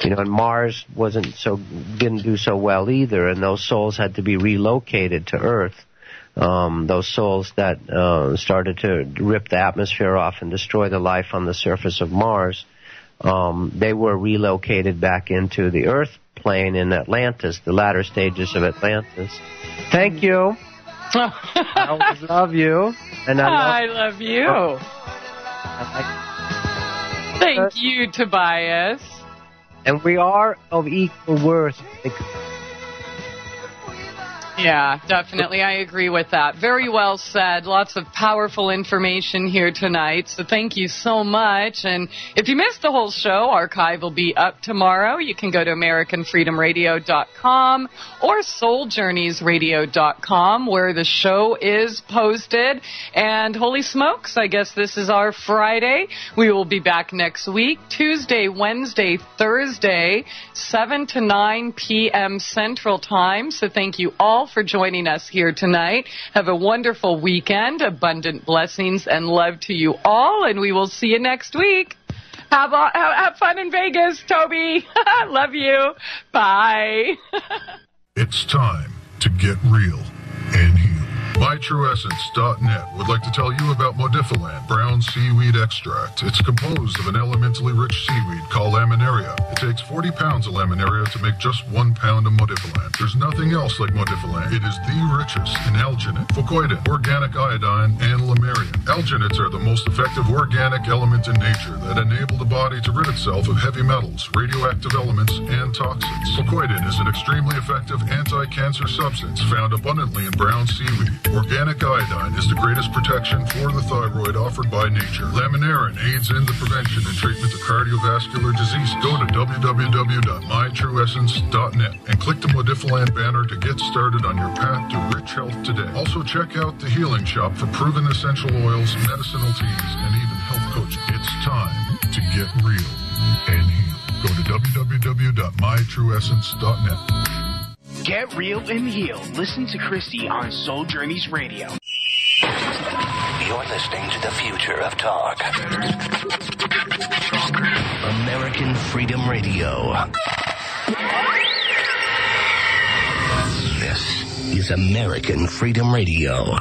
And Mars didn't do so well either, and those souls had to be relocated to Earth. Those souls that started to rip the atmosphere off and destroy the life on the surface of Mars, they were relocated back into the Earth plane in Atlantis, the latter stages of Atlantis. Thank you. I always love you. And I love you. Thank you, Tobias. And we are of equal worth. Yeah, definitely. I agree with that. Very well said. Lots of powerful information here tonight. So thank you so much. And if you missed the whole show, archive will be up tomorrow. You can go to AmericanFreedomRadio.com or SoulJourneysRadio.com where the show is posted. And holy smokes, I guess this is our Friday. We will be back next week, Tuesday, Wednesday, Thursday, 7 to 9 p.m. Central Time. So thank you all for joining us here tonight. Have a wonderful weekend, abundant blessings and love to you all, and we will see you next week. Have fun in Vegas, Toby. Love you. Bye. It's time to get real and heal. MyTrueEssence.net would like to tell you about Modifiland brown seaweed extract. It's composed of an elementally rich seaweed called laminaria. It takes 40 pounds of laminaria to make just 1 pound of Modifiland. There's nothing else like Modifiland. It is the richest in alginate, fucoidin, organic iodine, and lamarian. Alginates are the most effective organic element in nature that enable the body to rid itself of heavy metals, radioactive elements, and toxins. Fucoidin is an extremely effective anti-cancer substance found abundantly in brown seaweed. Organic iodine is the greatest protection for the thyroid offered by nature. Laminarin aids in the prevention and treatment of cardiovascular disease. Go to www.mytrueessence.net and click the Modifiland banner to get started on your path to rich health today. Also check out the Healing Shop for proven essential oils, medicinal teas, and even health coaching. It's time to get real and heal. Go to www.mytrueessence.net. Get real and heal. Listen to Christie on Soul Journeys Radio. You're listening to the future of talk. American Freedom Radio. This is American Freedom Radio.